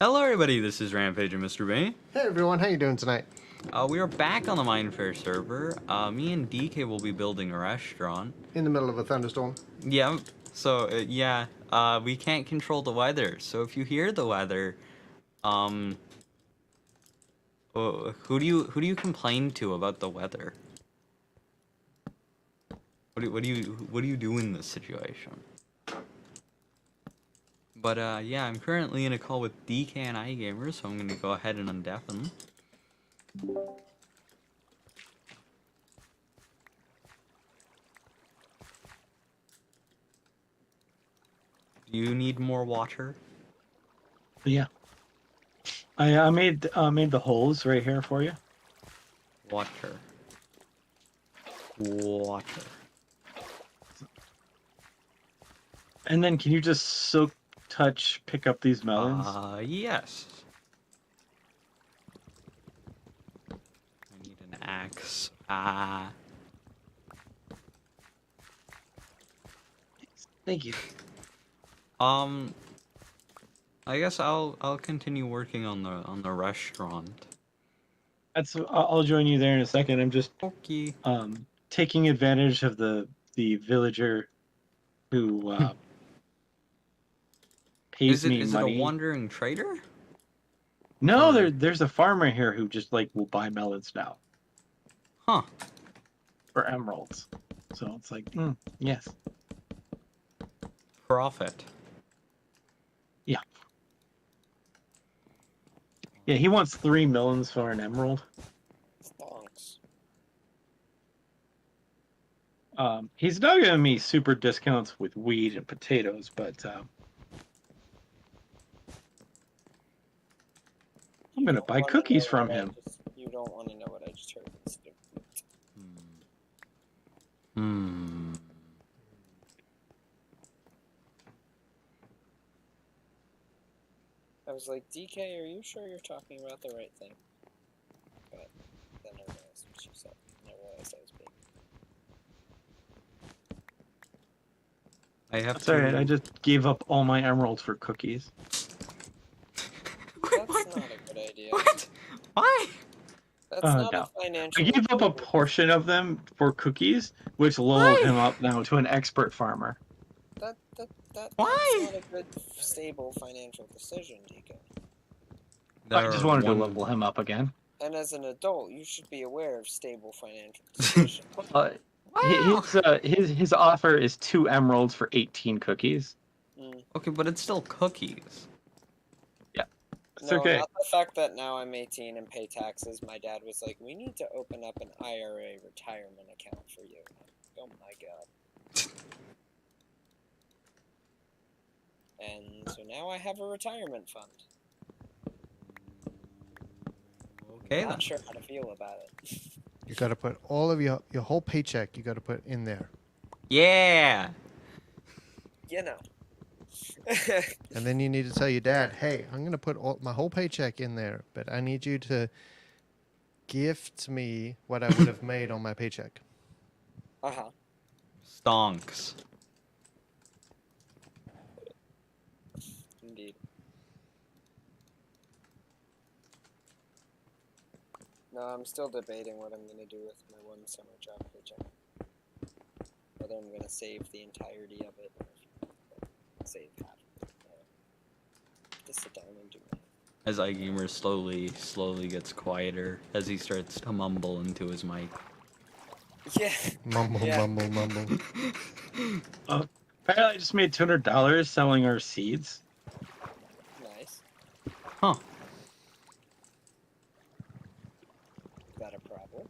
Hello everybody, this is Rampage and Mr. Bay. Hey everyone, how you doing tonight? We are back on the Mindfair server. Me and DK will be building a restaurant. In the middle of a thunderstorm. Yeah, so we can't control the weather. So if you hear the weather, who do you complain to about the weather? What do you do in this situation? But yeah, I'm currently in a call with DK and iGamer, so I'm gonna go ahead and undeafen. Do you need more water? Yeah. I made the holes right here for you. Water. Water. And then can you just silk touch pick up these melons? Yes. I need an axe. Thank you. I guess I'll continue working on the restaurant. I'll join you there in a second. I'm just Okay. taking advantage of the villager who pays me Is money. it a wandering trader? No, there's a farmer here who just will buy melons now. Huh. For emeralds. So it's like, yes. Profit. Yeah. Yeah, he wants 3 melons for an emerald. Stonks. He's not giving me super discounts with wheat and potatoes, but I'm gonna buy cookies from him. You don't want to know what I just heard. Hmm. I was like, DK, are you sure you're talking about the right thing? But then I realized what you said. And I realized I was being. That's alright, I just gave up all my emeralds for cookies. That's not a good idea. What? Why? That's not No. a financial. I gave up a portion of them for cookies, which leveled him up now to an expert farmer. Why? That's not a good, stable financial decision, DK. I just wanted to level him up again. And as an adult, you should be aware of stable financial decisions. Wow. His offer is 2 emeralds for 18 cookies. Okay, but it's still cookies. Yeah. It's No, okay. not the fact that now I'm 18 and pay taxes. My dad was like, we need to open up an IRA retirement account for you. Oh my god. And so now I have a retirement fund. Okay, Not sure how to feel about it. You gotta put all of your whole paycheck, you gotta put in there. Yeah. You know. And then you need to tell your dad, hey, I'm gonna put my whole paycheck in there, but I need you to gift me what I would have made on my paycheck. Uh-huh. Stonks. Indeed. No, I'm still debating what I'm going to do with my one summer job paycheck. Whether I'm going to save the entirety of it or save half of it. Just sit down and do it. As iGamer slowly gets quieter as he starts to mumble into his mic. Yeah. Mumble, Yeah. mumble, mumble. Apparently I just made $200 selling our seeds. Nice. Huh. Is that a problem?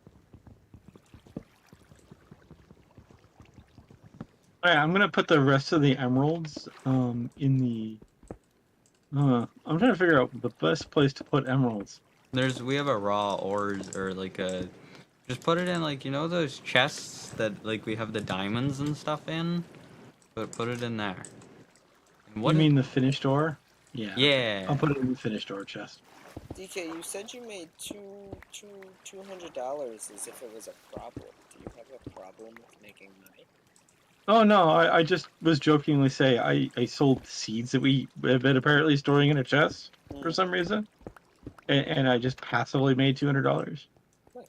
Alright, I'm gonna put the rest of the emeralds in the I'm trying to figure out the best place to put emeralds. We have a raw ores or just put it in those chests that we have the diamonds and stuff in. But put it in there. And You mean the finished ore? Yeah. Yeah. I'll put it in the finished ore chest. DK, you said you made $200 as if it was a problem. Do you have a problem with making money? Oh no, I just was jokingly say I sold seeds that we have been apparently storing in a chest. for some reason, and I just passively made $200. Nice.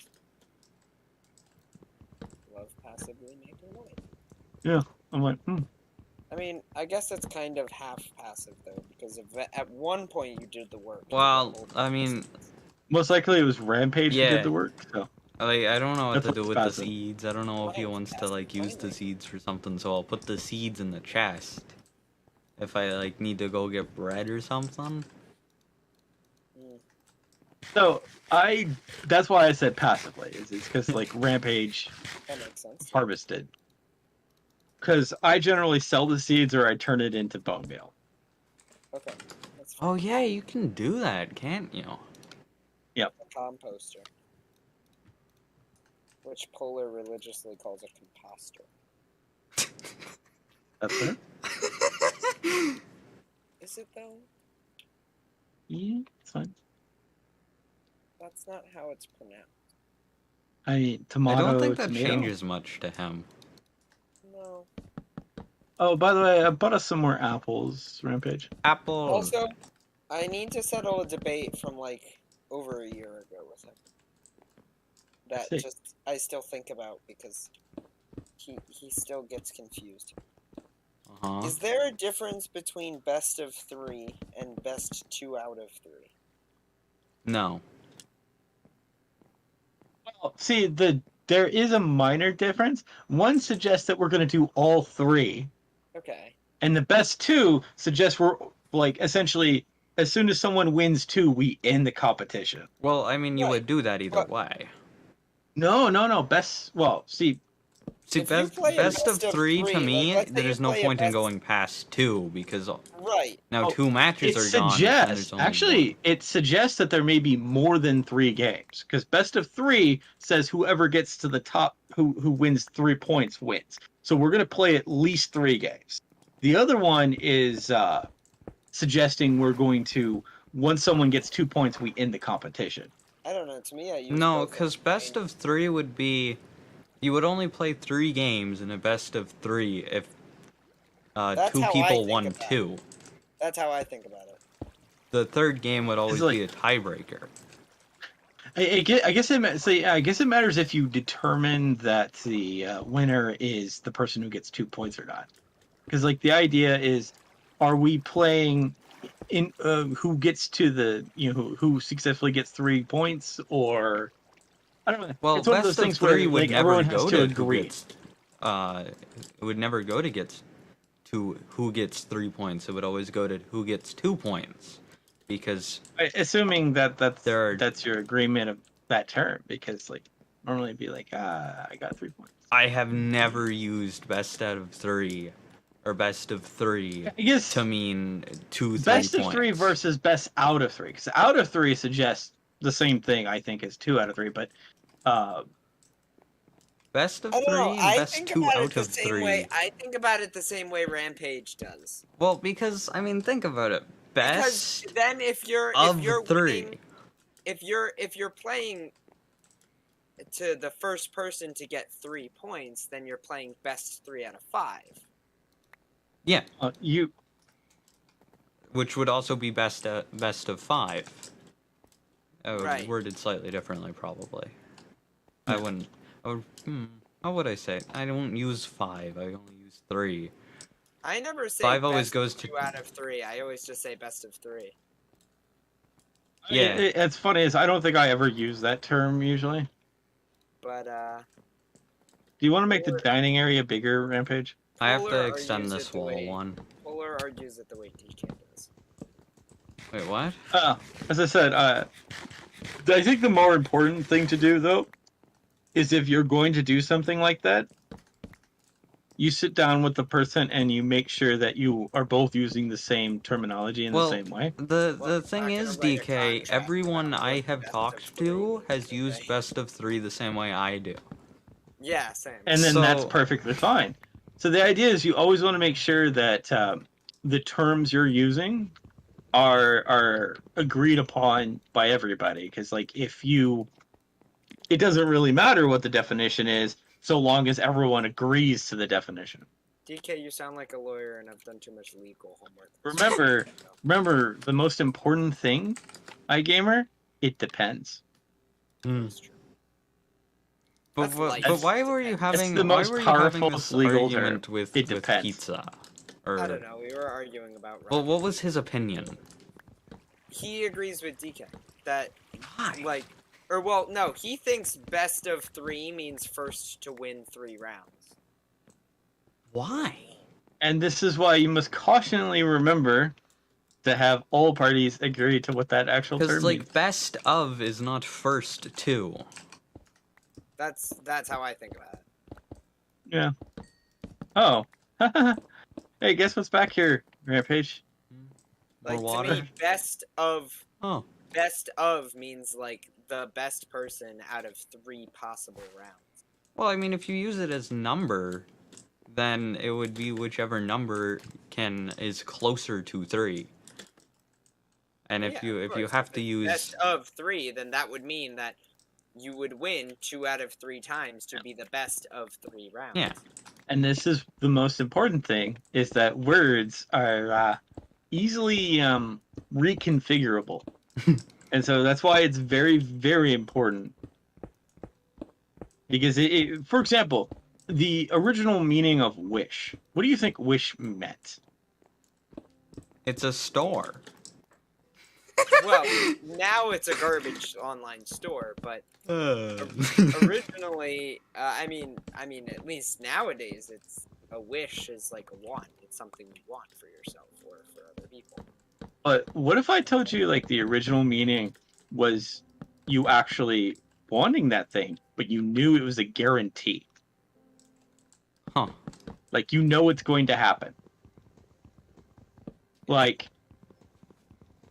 Love passively making noise. Yeah, I'm like, I mean, I guess it's kind of half passive though, because at one point you did the work. Well, I mean, most likely it was Rampage who Yeah. did the work. So like, I don't know what That's to do what's with the passive. seeds. I don't know if he Mine's wants to passive, like use the finally. seeds for something, so I'll put the seeds in the chest. If I like need to go get bread or something. So that's why I said passively. It's because like Rampage That makes sense. harvested. Because I generally sell the seeds or I turn it into bone meal. Okay. That's fine. Oh yeah, you can do that, can't you? A composter. Which Polar religiously calls a composter. That's it. Is it though? Yeah, it's fine. That's not how it's pronounced. I mean, tomato. I don't think that tomato. changes much to him. No. Oh, by the way, I bought us some more apples, Rampage. Apple. Also, I need to settle a debate from like over a year ago with him. That See. just I still think about because he still gets confused. Uh-huh. Is there a difference between best of 3 and best 2 out of 3? No. Well, see, there is a minor difference. One suggests that we're going to do all 3, Okay. and the best 2 suggests we're like essentially as soon as someone wins 2, we end the competition. Well, I mean, you Right. would do that either But- way. No. Best. Well, see, See, If you best, play a best of best of 3 to three, me, like, let's say there's you no play a point in best- going past 2 because Right. now Oh, 2 matches it are gone. and there's suggests only actually one. it suggests that there may be more than 3 games because best of 3 says whoever gets to the top who wins 3 points wins. So we're going to play at least 3 games. The other one is suggesting we're going to once someone gets 2 points we end the competition. I don't know. To me, I use No, both because as best main- of 3 would be you would only play 3 games in a best of 3 if That's 2 how I people think won about it. 2. That's how I think about it. The third game would always like- be a tiebreaker. I guess it matters if you determine that the winner is the person who gets 2 points or not. Because like the idea is, are we playing in who gets to the who successfully gets 3 points or I don't know. Well, it's one of those best of things 3 where would like never everyone has go to to agree. who gets. It would never go to who gets 3 points. It would always go to who gets 2 points, because Assuming that's There are- that's your agreement of that term, because like normally it'd be like I got 3 points. I have never used best out of 3 or best of 3 I guess to mean 2 3 best points. of 3 versus best out of 3, because out of 3 suggests the same thing I think as 2 out of 3, but best of I 3 don't know. and I best think 2 about it out the of same 3. way. I think about it the same way Rampage does. Well, because I mean, think about it. Because Best then if you're of winning, 3. if you're playing to the first person to get 3 points, then you're playing best 3 out of 5. Yeah, you which would also be best of 5. Right. Worded slightly differently, probably. I wouldn't. How would I say it? I don't use 5. I only use 3. I never say 5 always best goes 2 to- out of 3. I always just say best of 3. Yeah. It's funny is I don't think I ever use that term usually. But Do you want to make the dining area bigger, Rampage? I have Polar to or extend use this it the wall way- 1. Polar argues it the way DK does. Wait, what? As I said, I think the more important thing to do though is if you're going to do something like that, you sit down with the person and you make sure that you are both using the same terminology in Well, the same way. The Well, thing I'm not is, gonna write a DK, contract everyone about I what have best of talked 3 to has is, used okay? best of 3 the same way I do. Yeah, same. And then that's So- perfectly fine. So the idea is you always want to make sure that the terms you're using are agreed upon by everybody, because like it doesn't really matter what the definition is so long as everyone agrees to the definition. DK, you sound like a lawyer, and I've done too much legal homework. Remember the most important thing, iGamer? It depends. That's true. But, That's but, life. but why were you having the why most were you having powerful this legal argument term. with It depends. pizza? I Or don't know. We were arguing about. well, what ramen. was his opinion? He agrees with DK that Why? no, he thinks best of 3 means first to win 3 rounds. Why? And this is why you must cautionally remember to have all parties agree to what that actual term Because means. like best of is not first to. That's how I think about it. Yeah. Oh. Hey, guess what's back here, Rampage? More Like water. to me, best Oh, of means like the best person out of 3 possible rounds. well, I mean, if you use it as number, then it would be whichever number is closer to 3. And if Yeah, you of if you course, have if to it's use best of 3, then that would mean that you would win 2 out of 3 times to be the best of 3 rounds. Yeah. And this is the most important thing, is that words are easily reconfigurable. And so that's why it's very, very important. Because, for example, the original meaning of wish. What do you think wish meant? it's a store. Well, now it's a garbage online store, but originally, I mean, at least nowadays, it's a wish is like a want. It's something you want for yourself or for other people. But what if I told you, like, the original meaning was you actually wanting that thing, but you knew it was a guarantee? Huh. Like, you know it's going to happen. Like,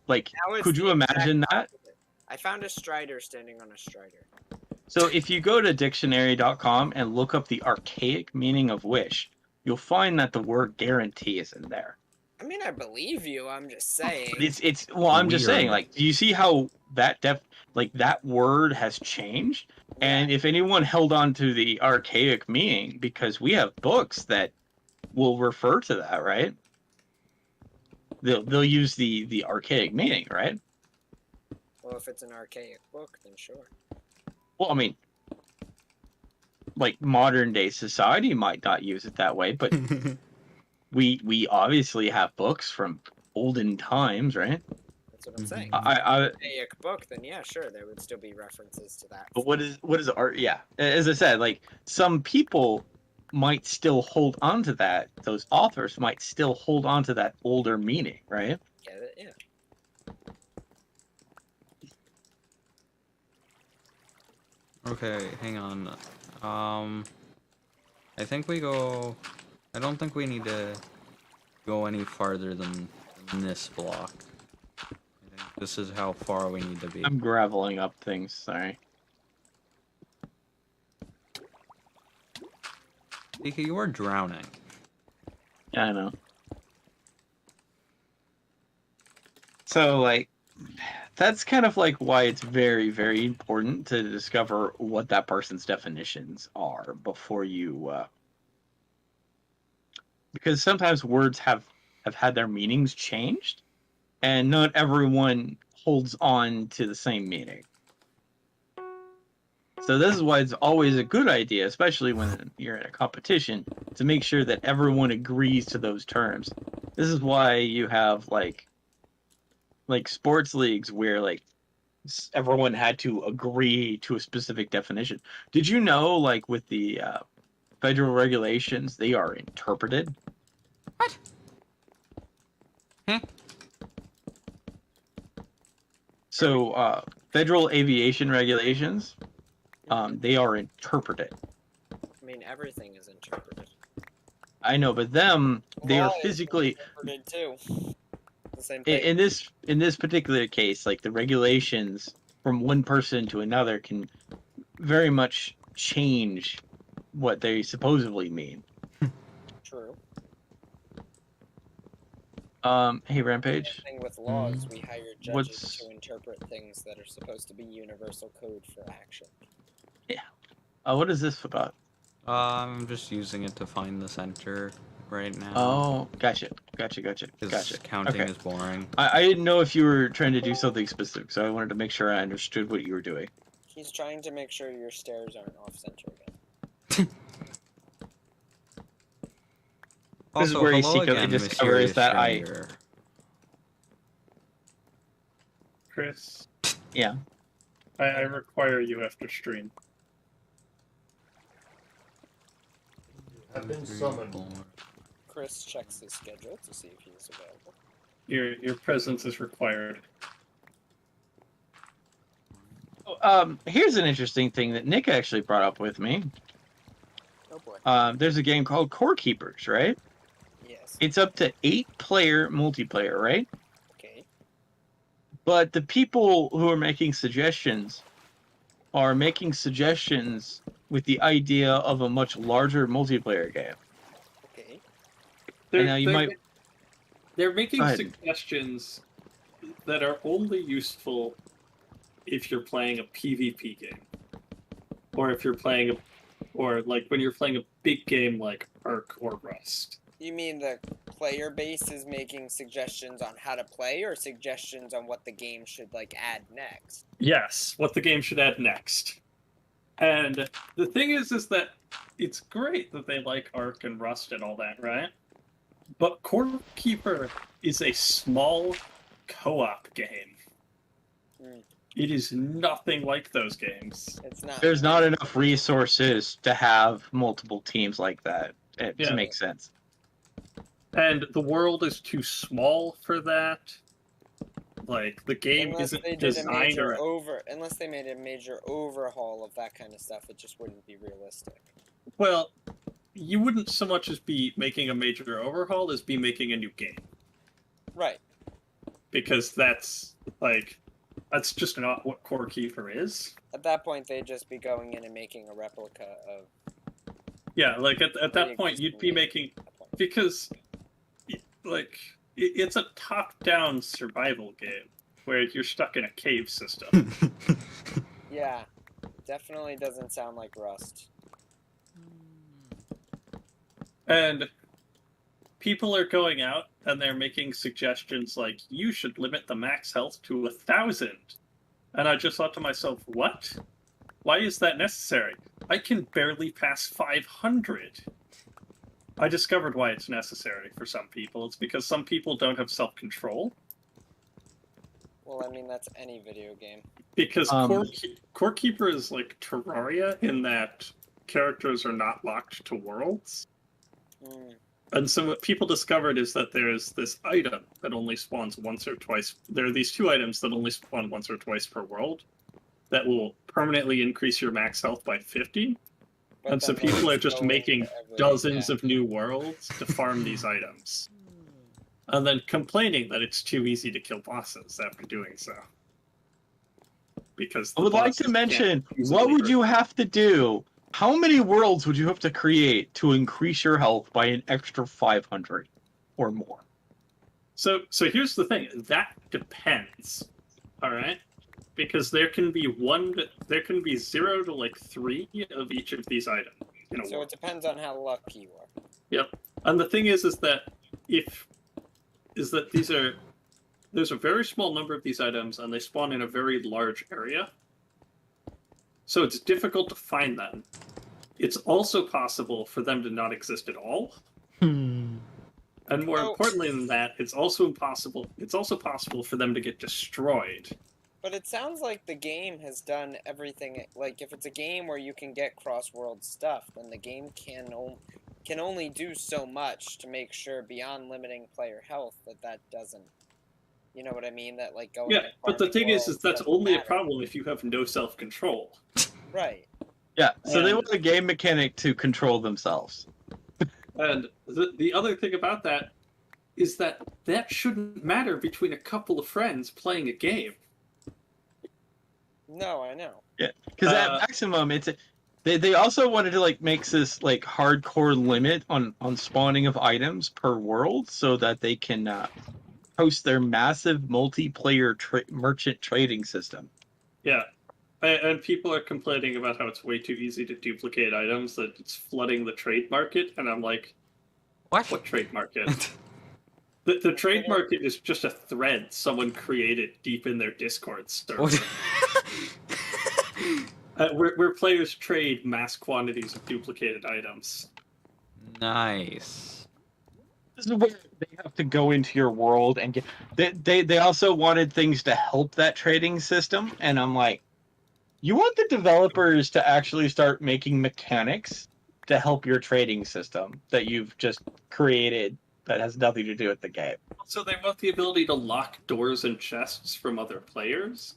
Now it's could the you exact imagine that? opposite. I found a strider standing on a strider. So if you go to dictionary.com and look up the archaic meaning of wish, you'll find that the word guarantee is in there. I mean, I believe you. I'm just saying. I'm just saying, Weird. like, do you see how that word has changed? And if anyone held on to the archaic meaning, because we have books that will refer to that, right? They'll use the archaic meaning, right? Well, if it's an archaic book, then sure. Well, I mean, like, modern day society might not use it that way, but we obviously have books from olden times, right? That's what I'm saying. I Archaic book, then yeah, sure, there would still be references to that. But what is art? Yeah, as I said, like, some people might still hold on to that. Those authors might still hold on to that older meaning, right? Get it? Yeah. Okay, hang on. I think we go. I don't think we need to go any farther than this block. I think this is how far we need to be. I'm graveling up things. Sorry. DK, you are drowning. Yeah, I know. So, like, that's kind of like why it's very, very important to discover what that person's definitions are before you, because sometimes words have had their meanings changed, and not everyone holds on to the same meaning. So this is why it's always a good idea, especially when you're in a competition, to make sure that everyone agrees to those terms. This is why you have like sports leagues where like everyone had to agree to a specific definition. Did you know, like, with the federal regulations, they are interpreted? What? Huh? So federal aviation regulations, they are interpreted. I mean, everything is interpreted. I know, but them, they are Law is physically interpreted too. The same thing. in this particular case, like, the regulations from one person to another can very much change what they supposedly mean. True. Hey, Rampage. Thing with laws, we hire judges What's- to interpret things that are supposed to be universal code for action. What is this about? I'm just using it to find the center right now. Oh, gotcha. Because counting Okay. is boring. I didn't know if you were trying to do something specific, so I wanted to make sure I understood what you were doing. He's trying to make sure your stairs aren't off center again. This is Also, where you hello secretly again, discover mysterious is that stranger. Chris, Yeah. I require you after stream. I've been summoned. Chris checks his schedule to see if he's available. Your presence is required. Here's an interesting thing that Nick actually brought up with me. Oh boy. There's a game called Core Keepers, right? Yes. It's up to 8-player multiplayer, right? Okay. But the people who are making suggestions are making suggestions with the idea of a much larger multiplayer game. Okay. And now you might. They're making Go ahead. suggestions that are only useful if you're playing a PvP game, or if you're playing or like when you're playing a big game like Ark or Rust. You mean the player base is making suggestions on how to play, or suggestions on what the game should like add next? Yes, what the game should add next. And the thing is that it's great that they like Ark and Rust and all that, right? But Core Keeper is a small co-op game. Mm. It is nothing like those games. It's not. There's not enough resources to have multiple teams like that to Yeah. make sense. And the world is too small for that. Like, the game Unless isn't they did a designed major or... unless they made a major overhaul of that kind of stuff, it just wouldn't be realistic. Well, you wouldn't so much as be making a major overhaul as be making a new game. Right. Because that's just not what Core Keeper is. At that point, they'd just be going in and making a replica of. Yeah, like at the that point, you'd be existing making... game at that point. Because, like, it's a top-down survival game where you're stuck in a cave system. Yeah, definitely doesn't sound like Rust. And people are going out and they're making suggestions like, you should limit the max health to 1,000. And I just thought to myself, what? Why is that necessary? I can barely pass 500. I discovered why it's necessary for some people. It's because some people don't have self-control. Well, I mean, that's any video game. Because Um, Core Keeper is like Terraria in that characters are not locked to worlds. Mm. And so what people discovered is that there's this item that only spawns once or twice. There are these two items that only spawn once or twice per world that will permanently increase your max health by 50. But And so then they'll people are just just go making into every- dozens yeah. of new worlds to farm these items. And then complaining that it's too easy to kill bosses after doing so. Because I would like to mention, what would you have to do? How many worlds would you have to create to increase your health by an extra 500 or more? So here's the thing. That depends. All right? Because there can be 0 to like 3 of each of these items in a So world. it depends on how lucky you are. Yep. And the thing is that there's a very small number of these items and they spawn in a very large area. So it's difficult to find them. It's also possible for them to not exist at all. And more Oh. importantly than that, it's also possible for them to get destroyed. But it sounds like the game has done everything. Like, if it's a game where you can get cross-world stuff, then the game can only do so much to make sure, beyond limiting player health, that doesn't. You know what I mean? That, like, going. Yeah, and but the farming thing is worlds that's doesn't only a matter. problem if you have no self-control. Right. Yeah, so they And- want a game mechanic to control themselves. And the other thing about that is that shouldn't matter between a couple of friends playing a game. No, I know. Because at Uh, maximum, they also wanted to like make this like hardcore limit on spawning of items per world so that they can host their massive multiplayer merchant trading system. Yeah. And people are complaining about how it's way too easy to duplicate items, that it's flooding the trade market, and I'm like, What trade market? The trade market is just a thread someone created deep in their Discord server. What? Where players trade mass quantities of duplicated items. Nice. This is where they have to go into your world and get. They also wanted things to help that trading system, and I'm like, you want the developers to actually start making mechanics to help your trading system that you've just created that has nothing to do with the game. So they want the ability to lock doors and chests from other players.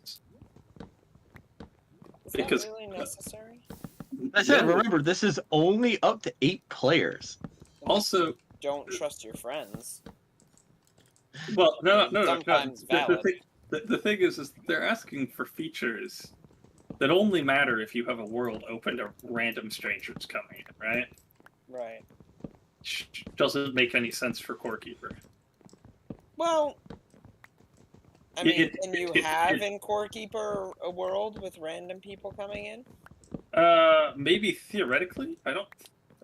Is Because- that really necessary? I said, Yeah. remember, this is only up to 8 players. Also, Don't trust your friends. well, no. Sometimes The valid. thing is they're asking for features that only matter if you have a world open to random strangers coming in, right? Right. Which doesn't make any sense for Core Keeper. Well, I mean, It- can you it- have in Core Keeper a world with random people coming in? Maybe theoretically.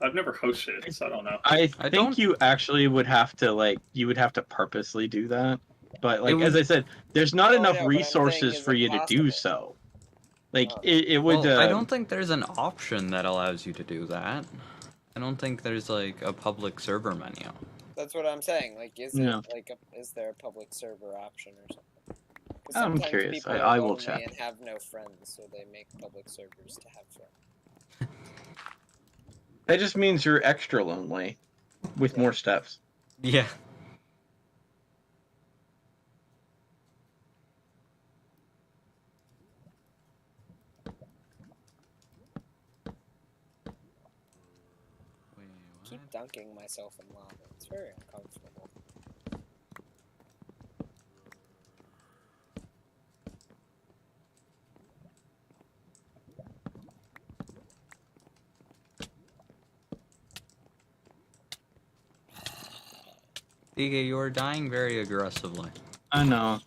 I've never hosted it, so I don't know. I I think don't- you actually would have to you would have to purposely do that. But It as would- I said, there's not Oh, enough no, but I'm saying, resources is for it you to do possible? so. Like Oh. it would. Well, I don't think there's an option that allows you to do that. I don't think there's like a public server menu. That's what I'm saying. Like, is No. it like is there a public server option or something? 'Cause I'm sometimes curious. people I are will lonely check. and have no friends, so they make public servers to have friends. That just means you're extra lonely, with Yeah. more steps. Yeah. Wait, Keep what? dunking myself in lava. It's very uncomfortable. DK, you are dying very aggressively. I know.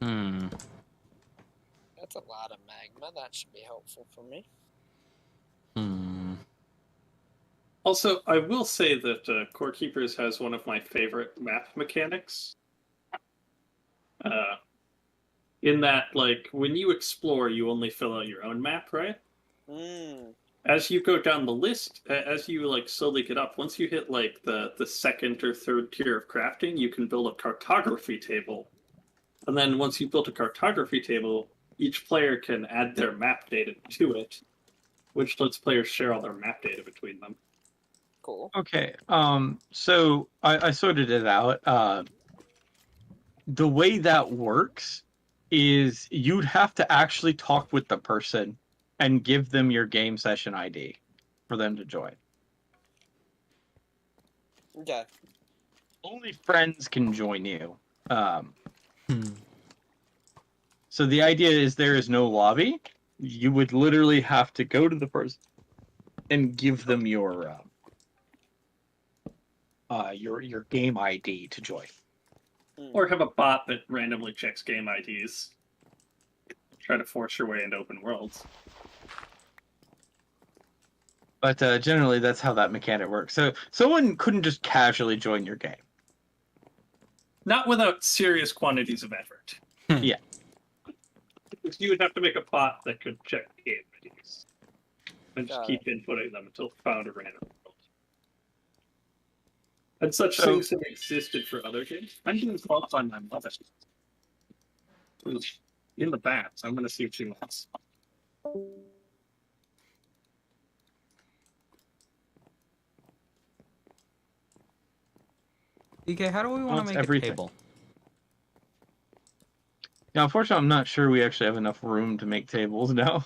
Hmm. That's a lot of magma. That should be helpful for me. Hmm. Also, I will say that Core Keepers has one of my favorite map mechanics. In that, like, when you explore, you only fill out your own map, right? Hmm. As you go down the list, as you like slowly get up, once you hit like the second or third tier of crafting, you can build a cartography table. And then once you've built a cartography table, each player can add their map data to it, which lets players share all their map data between them. Cool. Okay. So I sorted it out. The way that works is you'd have to actually talk with the person and give them your game session ID for them to join. Okay. Only friends can join you. Hmm. So the idea is there is no lobby. You would literally have to go to the person and give them your game ID to join. Hmm. Or have a bot that randomly checks game IDs. Try to force your way into open worlds. But generally, that's how that mechanic works. So someone couldn't just casually join your game. Not without serious quantities of effort. Yeah. You would have to make a bot that could check game IDs. And just Got keep inputting them until found a random world. And such So- things have existed for other games. I'm doing fault on my mother. In the bats. I'm going to see if she wants. DK, how do we want it's to make everything. a table? Yeah, unfortunately, I'm not sure we actually have enough room to make tables now.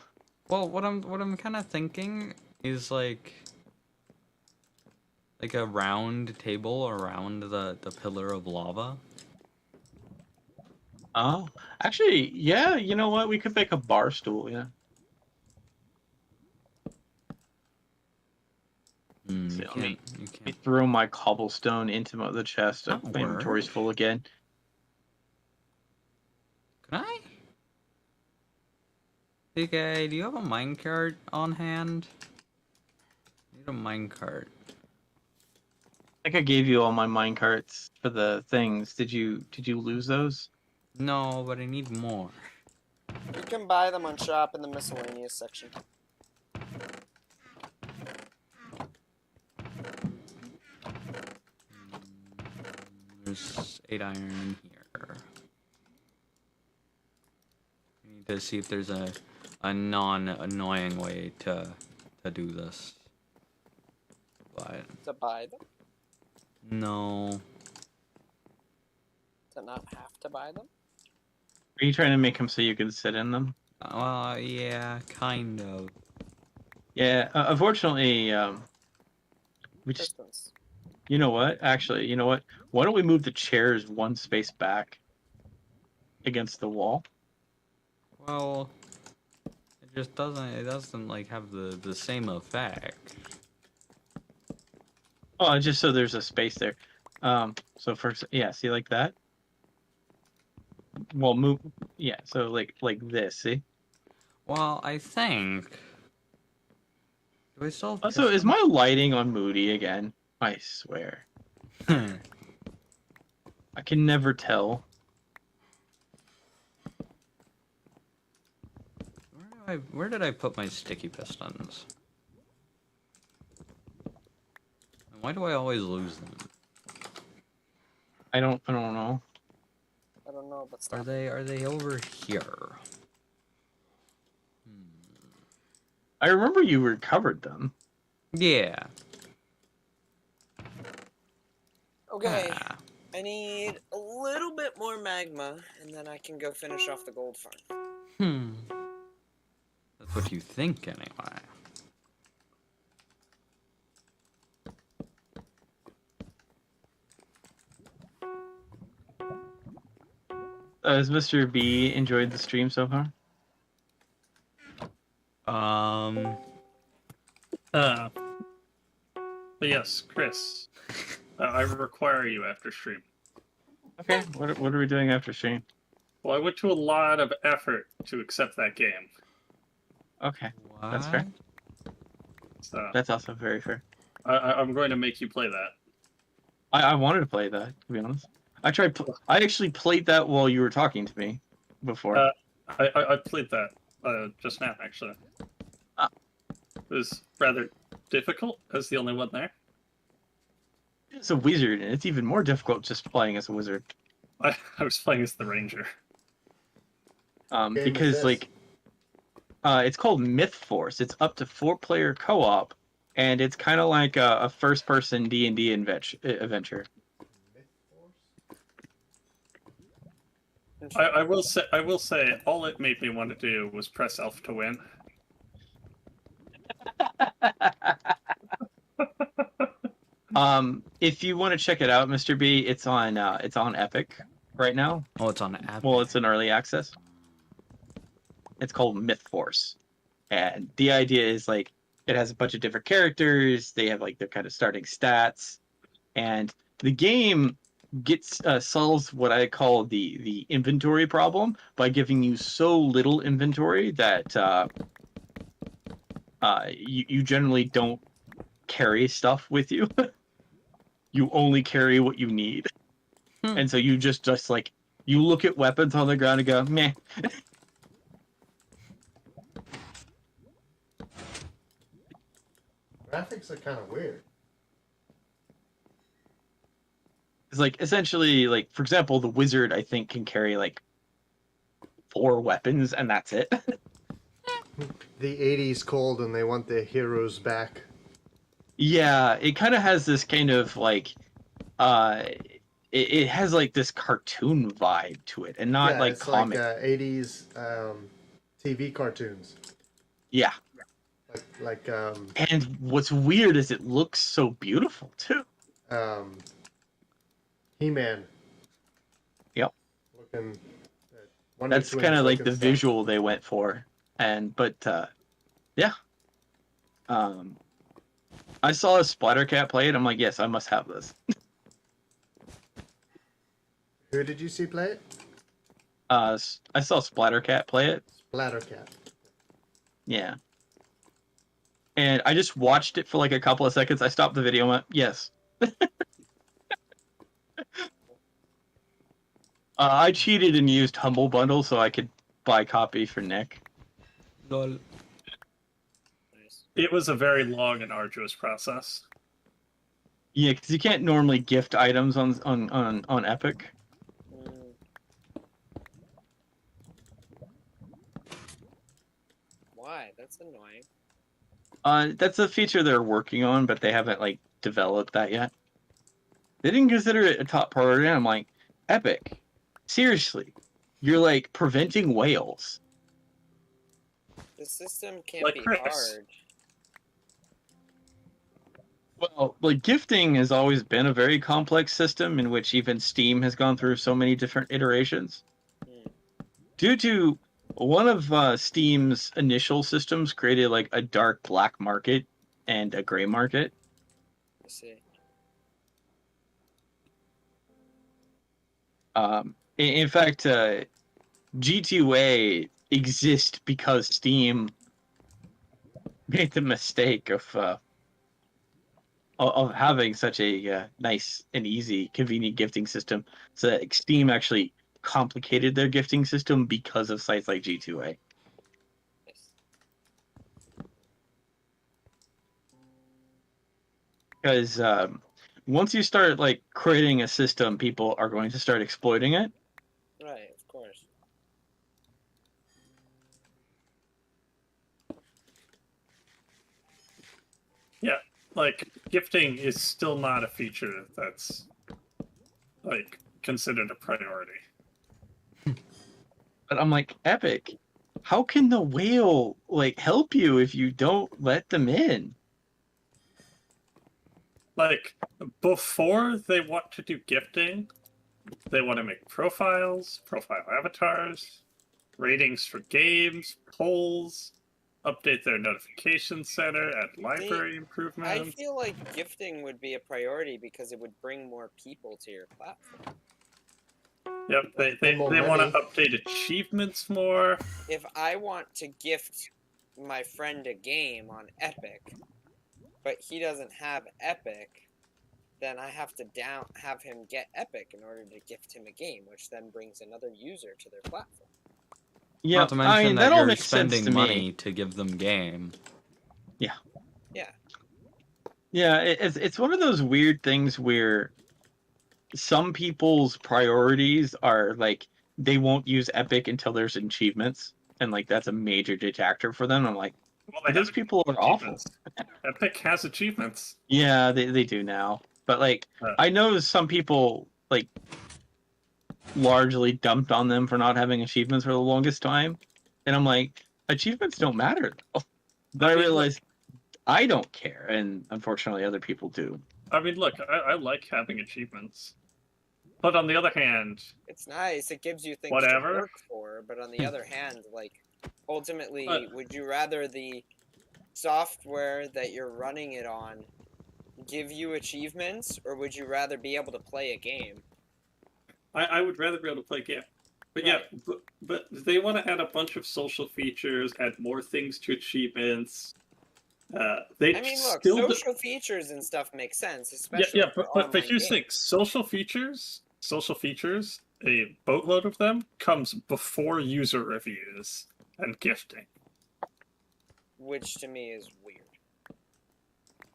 Well, what I'm kind of thinking is like a round table around the pillar of lava. Oh, actually, yeah. You know what? We could make a bar stool. Yeah. Hmm, So you let me can't. You Let me can't. throw my cobblestone into the chest. That My inventory's work? full again. Can I? Hey guy, do you have a minecart on hand? I need a minecart. I think I gave you all my minecarts for the things. Did you lose those? No, but I need more. You can buy them on shop in the miscellaneous section. There's 8 iron in here. We need to see if there's a non-annoying way to do this. But To buy them? no. To not have to buy them? Are you trying to make them so you can sit in them? Well, yeah, kind of. Yeah. Unfortunately, we just. Pistons. You know what? Actually, you know what? Why don't we move the chairs one space back against the wall? Well, it just doesn't. It doesn't like have the same effect. Oh, just so there's a space there. So first, yeah, see like that. Well, move. Yeah, so like this. See. Well, I think. Do I still have Also, is pistons? my lighting on Moody again? I swear, I can never tell. Where did I put my sticky pistons? And why do I always lose them? I don't know. I don't know, but Are stop. they over here? I remember you recovered them. Yeah. Okay, Ah, I need a little bit more magma, and then I can go finish off the gold farm. hmm. That's what you think, anyway. Has Mr. B enjoyed the stream so far? Uh, but yes, Chris, I require you after stream. Okay. What are we doing after stream? Well, I went to a lot of effort to accept that game, Okay, What? that's fair. so That's also very fair. I'm going to make you play that. I wanted to play that, to be honest. I actually played that while you were talking to me before. I played that just now, actually. Ah. It was rather difficult as the only one there. It's a wizard, and it's even more difficult just playing as a wizard. I was playing as the ranger. Game is Because this? like, it's called Myth Force. It's up to 4-player co-op, and it's kind of like a first-person D&D adventure. I will say, all it made me want to do was press Elf to win. If you want to check it out, Mr. B, it's on Epic right now. Oh, it's on Epic. Well, it's in early access. It's called Myth Force, and the idea is like it has a bunch of different characters. They have like their kind of starting stats, and the game solves what I call the inventory problem by giving you so little inventory that you generally don't carry stuff with you. You only carry what you need, and so you just like you look at weapons on the ground and go meh. Graphics are kind of weird. It's like essentially like for example the wizard I think can carry like 4 weapons and that's it. The 80s cold and they want the heroes back. Yeah, it kind of has this kind of like it has like this cartoon vibe to it, and not like it's comic. like 80s TV cartoons. Yeah. Like And what's weird is it looks so beautiful too. He-Man. Yep. Looking. Wonder That's Twins kind of like looking the stuff. visual they went for, yeah. I saw a Splattercat play it. I'm like, yes, I must have this. Who did you see play it? I saw Splattercat play it. Splattercat. Yeah. And I just watched it for like a couple of seconds. I stopped the video and went, yes. I cheated and used Humble Bundle so I could buy a copy for Nick. Lol. Nice. It was a very long and arduous process. Yeah, because you can't normally gift items on Epic. Mm. Why? That's annoying. That's a feature they're working on, but they haven't like developed that yet. They didn't consider it a top priority. And I'm like, Epic, seriously, you're like preventing whales. The system can't Like be Chris. hard. Well, like gifting has always been a very complex system in which even Steam has gone through so many different iterations. Hmm. Due to one of Steam's initial systems created like a dark black market and a gray market. I see. In fact, G2A exists because Steam made the mistake of having such a nice and easy, convenient gifting system. So that Steam actually complicated their gifting system because of sites like G2A. Nice. Because once you start like creating a system, people are going to start exploiting it. Right, of course. Yeah, like gifting is still not a feature that's like considered a priority. But I'm like, Epic, how can the whale like help you if you don't let them in? Like before they want to do gifting, they want to make profiles, profile avatars, ratings for games, polls, update their notification center, add library I improvements. feel like gifting would be a priority because it would bring more people to your platform. Yep, they more want to money. update achievements more. If I want to gift my friend a game on Epic, but he doesn't have Epic, then I have to have him get Epic in order to gift him a game, which then brings another user to their platform. Yeah, Not to mention I mean, that that all you're makes sense spending to money me. to give them game. Yeah. Yeah, it's one of those weird things where some people's priorities are like they won't use Epic until there's achievements, and like that's a major detractor for them. I'm like, Well, they those have people are awful. achievements. Epic has achievements. Yeah, they do now, but like I know some people like largely dumped on them for not having achievements for the longest time, and I'm like, achievements don't matter though. But I I mean, realized I don't care, and unfortunately other people do. I mean, look, I like having achievements. But on the other hand, It's nice. It gives you things Whatever. to work for, but on the other hand, like ultimately, But- would you rather the software that you're running it on give you achievements, or would you rather be able to play a game? I would rather be able to play a game. But yeah, but they want to add a bunch of social features, add more things to achievements. They I mean, look, still social features and stuff make sense, especially yeah, for but online here's the thing: games, social features, a boatload of them comes before user reviews and gifting. which to me is weird.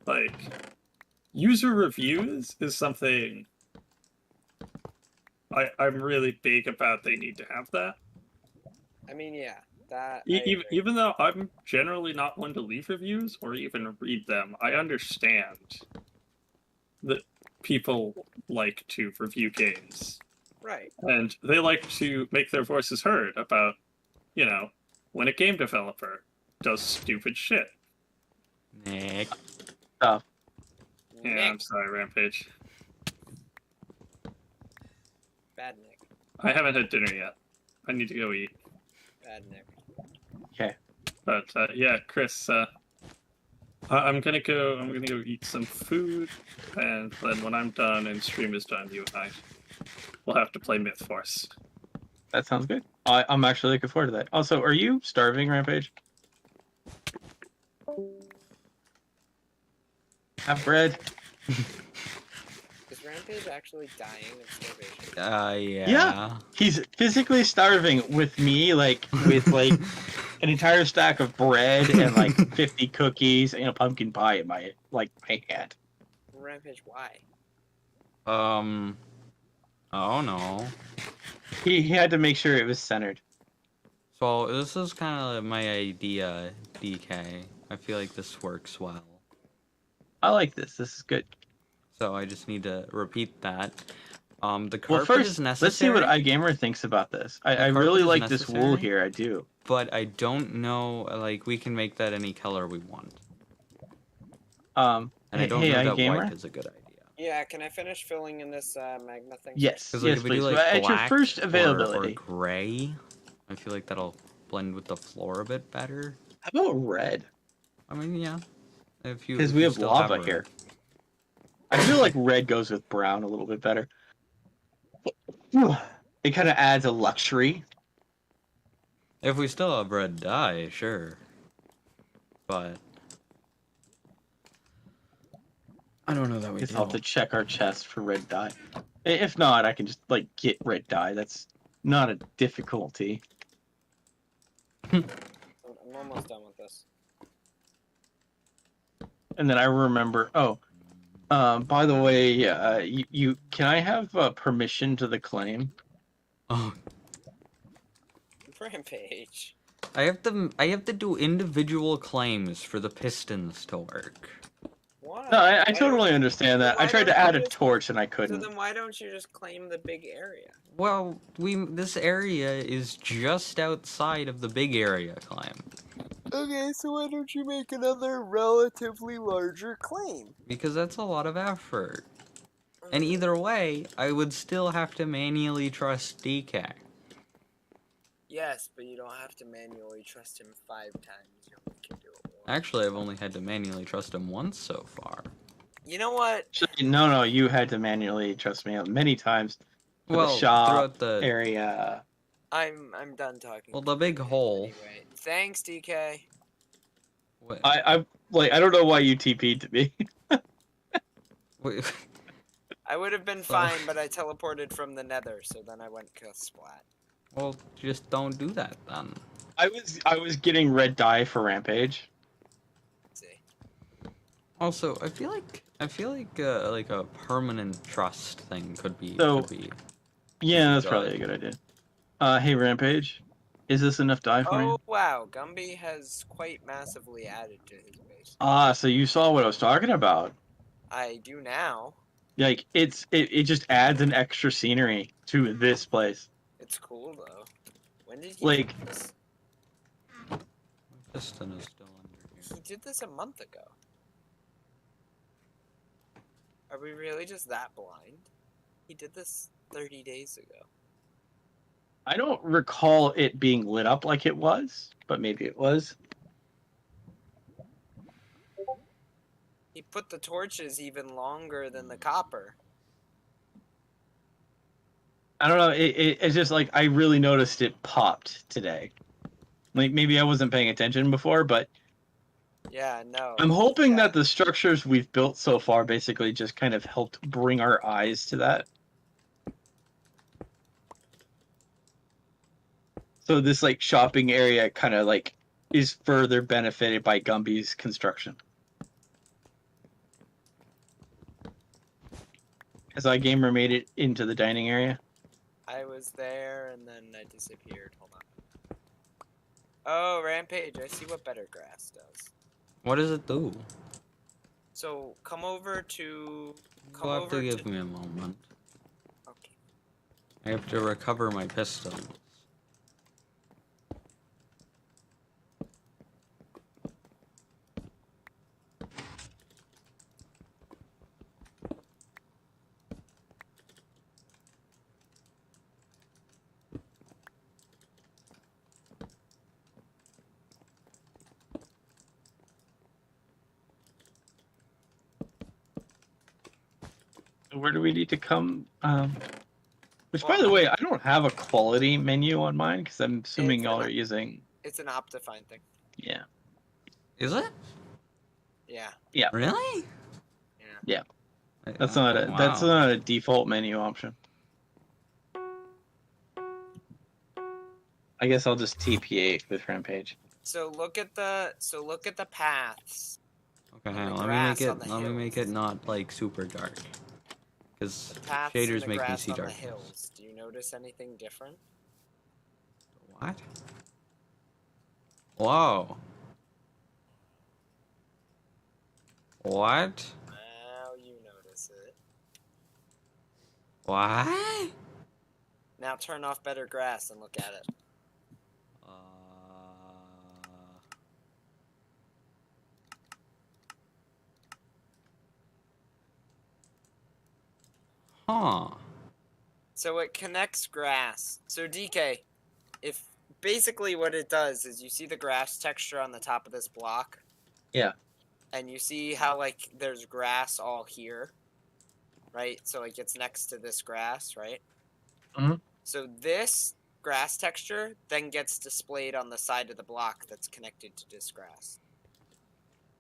Like, user reviews is something I'm really big about. They need to have that. I mean, yeah, that. I agree. Even though I'm generally not one to leave reviews or even read them, I understand that people like to review games, Right. and they like to make their voices heard about, when a game developer does stupid shit. Nick. Stuff. Yeah, Nick. I'm sorry, Rampage. Bad Nick. I haven't had dinner yet. I need to go eat. Bad Nick. But yeah, Chris, I'm gonna go eat some food, and then when I'm done and stream is done, you and I will have to play Myth Force. That sounds good. I'm actually looking forward to that. Also, are you starving, Rampage? Have bread. Is Rampage actually dying of starvation? Yeah. Yeah. He's physically starving with me, with an entire stack of bread and 50 cookies and a pumpkin pie in my hand. Rampage, why? Oh no. He had to make sure it was centered. So this is kind of my idea, DK. I feel like this works well. I like this. This is good. So I just need to repeat that. The Well, carpet first, is necessary. let's see what iGamer thinks about this. I carpet really is like this wool necessary? here. I do. But I don't know, we can make that any color we want. And And I don't know that white is a good idea. Yeah, can I finish filling in this magma thing? Yes, Because yes, if we please. do But at your black first or availability. gray, I feel like that'll blend with the floor a bit better. How about red? I mean, yeah. If you Because if we you have still lava red. here. I feel like red goes with brown a little bit better. It kind of adds a luxury. If we still have red dye, sure. But I don't know that we Guess do. I'll have to check our chest for red dye. If not, I can just get red dye. That's not a difficulty. I'm almost done with this. And then I remember. Oh, by the way, you can I have permission to the claim? Oh, Rampage. I have to do individual claims for the pistons to work. Why? No, I Why totally don't- understand that. I why tried to don't you add a just- torch and I So couldn't. then why don't you just claim the big area? Well, this area is just outside of the big area claim. Okay, so why don't you make another relatively larger claim? Because that's a lot of effort. And either way, I would still have to manually trust DK. Yes, but you don't have to manually trust him 5 times. You only can do it once. Actually, I've only had to manually trust him once so far. You know what? Actually, no, you had to manually trust me many times. For Well, the shop throughout the area. I'm done talking. well, the big hole. Anyway, thanks, DK. Wait, I don't know why you TP'd to me. wait, I would have been fine, but I teleported from the nether, so then I went splat. well, just don't do that then. I was getting red dye for Rampage. Let's see. Also, I feel like a permanent trust thing could be. So- could be. Yeah, that's Got probably it. a good idea. Hey Rampage, is this enough dye for Oh you? wow, Gumby has quite massively added to his base. Ah, so you saw what I was talking about. I do now. Like it just adds an extra scenery to this place. It's cool though. When did he Like- do this? Piston is still under here. He did this a month ago. Are we really just that blind? He did this 30 days ago. I don't recall it being lit up like it was, but maybe it was. He put the torches even longer than the copper. I don't know. It's just like I really noticed it popped today. Like maybe I wasn't paying attention before, but Yeah, no. I'm hoping Yeah. that the structures we've built so far basically just kind of helped bring our eyes to that. So this shopping area kind of is further benefited by Gumby's construction. Has iGamer made it into the dining area? I was there and then I disappeared. Hold on. Oh, Rampage, I see what Better Grass does. What does it do? So come over to come You'll have over to give me a moment. Okay. I have to recover my pistol. Where do we need to come? Which, by the way, I don't have a quality menu on mine because I'm assuming y'all are using. It's an Optifine thing. Yeah. Is it? Yeah. Really? Yeah. That's that's Wow. not a default menu option. I guess I'll just TPA with Rampage. So look at the paths. Okay, and hang the on, let me grass make on it. the Let me make hills. it not like super dark, because The paths and shaders the make me grass see on the darkness. hills. Do you notice anything different? What? Whoa. What? Now you notice it. What? Now turn off better grass and look at it. Huh. So it connects grass. So DK, if basically what it does is you see the grass texture on the top of this block. Yeah. And you see how like there's grass all here, right? So like it's next to this grass, right? Mhm. So this grass texture then gets displayed on the side of the block that's connected to this grass.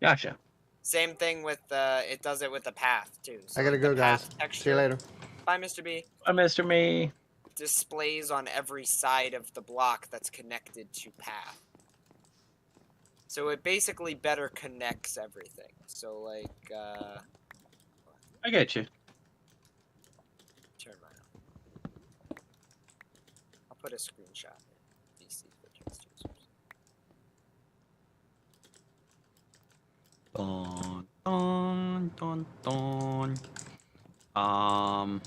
Gotcha. Same thing with it does it with the path too. So I gotta like, the go, guys. path texture, See you later. Bye, Mr. B. Mr. Me. Displays on every side of the block that's connected to path. So it basically better connects everything. So like I get you. turn mine on. I'll put a screenshot in DC for text users. Dun, dun, dun, dun. Um.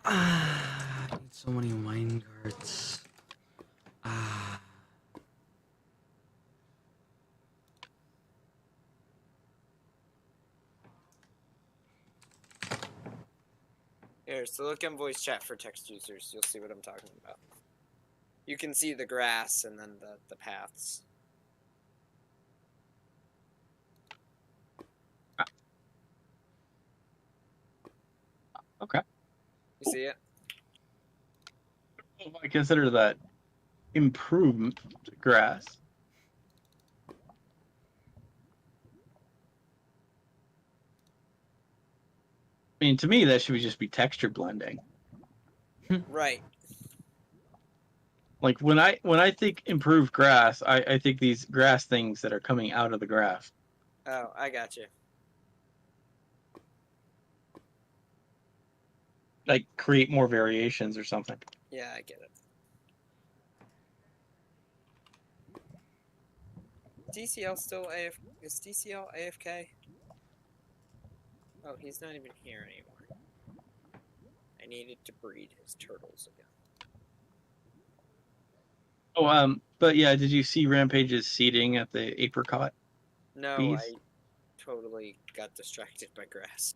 I need so many mine carts. Here, so look in voice chat for text users. You'll see what I'm talking about. You can see the grass and then the paths. Okay. You see it? I consider that improved grass. I mean, to me, that should just be texture blending. Right. Like when I think improved grass, I think these grass things that are coming out of the grass. Oh, I got you. Like create more variations or something. Yeah, I get it. DCL still is DCL AFK? Oh, he's not even here anymore. I needed to breed his turtles again. Oh, but yeah, did you see Rampage's seeding at the apricot? No, Bees? I totally got distracted by grass.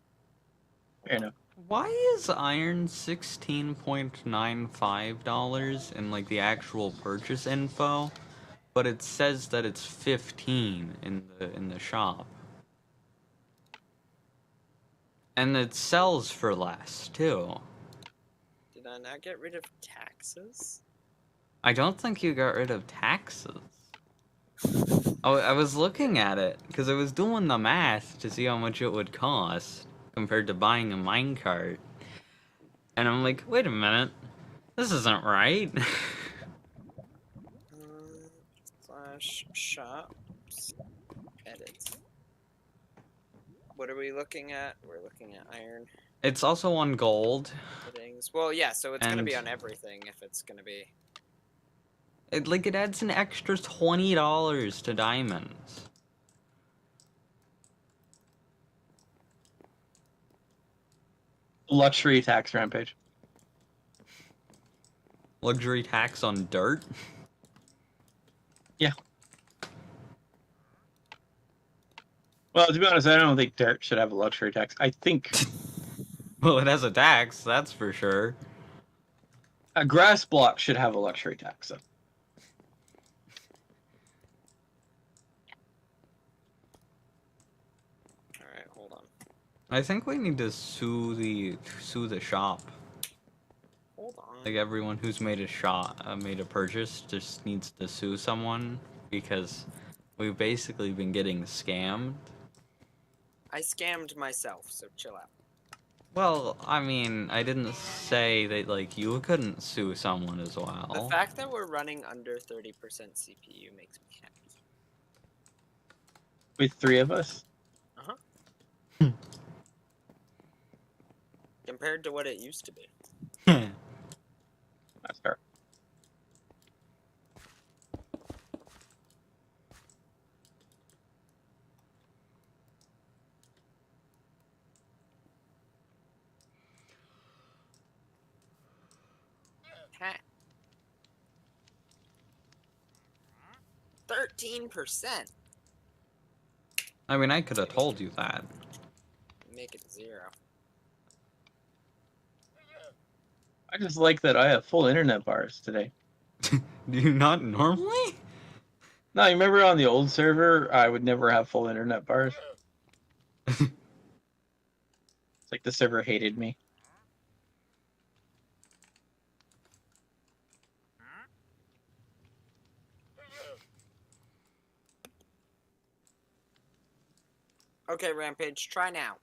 Fair enough. Why is iron $16.95 in like the actual purchase info, but it says that it's 15 in the shop? And it sells for less too. Did I not get rid of taxes? I don't think you got rid of taxes. Oh, I was looking at it because I was doing the math to see how much it would cost compared to buying a minecart. And I'm like, wait a minute, this isn't right. Slash shops. Edit. What are we looking at? We're looking at iron It's also on gold. fittings. Well, yeah, so it's going to be And- on everything if it's going to be. It adds an extra $20 to diamonds. Luxury tax Rampage. Luxury tax on dirt? Yeah. Well, to be honest, I don't think dirt should have a luxury tax. I think Well, it has a tax, that's for sure. a grass block should have a luxury tax. Though. Alright, hold on. I think we need to sue the shop. Hold on. Like everyone who's made a purchase just needs to sue someone because we've basically been getting scammed. I scammed myself, so chill out. Well, I mean, I didn't say that like you couldn't sue someone as The well. fact that we're running under 30% CPU makes me happy. With 3 of us. Compared to what it used to be. That's fair. Ha. 13%. I mean, I could have told you that. Make it 0. I just like that I have full internet bars today. Do you not normally? No, you remember on the old server, I would never have full internet bars. It's like the server hated me. Okay, Rampage, try now.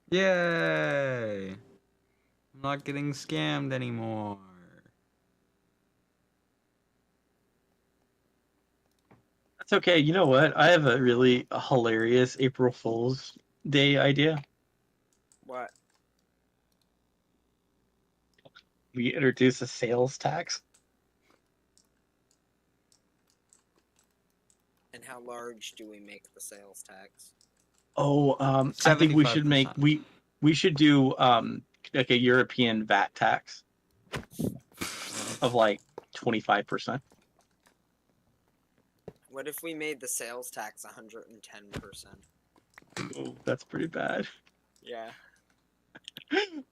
Yay! I'm not getting scammed anymore. That's okay. You know what? I have a really hilarious April Fool's Day idea. What? We introduce a sales tax. And how large do we make the sales tax? Oh, I think we should make 75%. we should do like a European VAT tax of like 25%. What if we made the sales tax 110%? Oh, that's pretty bad. Yeah. And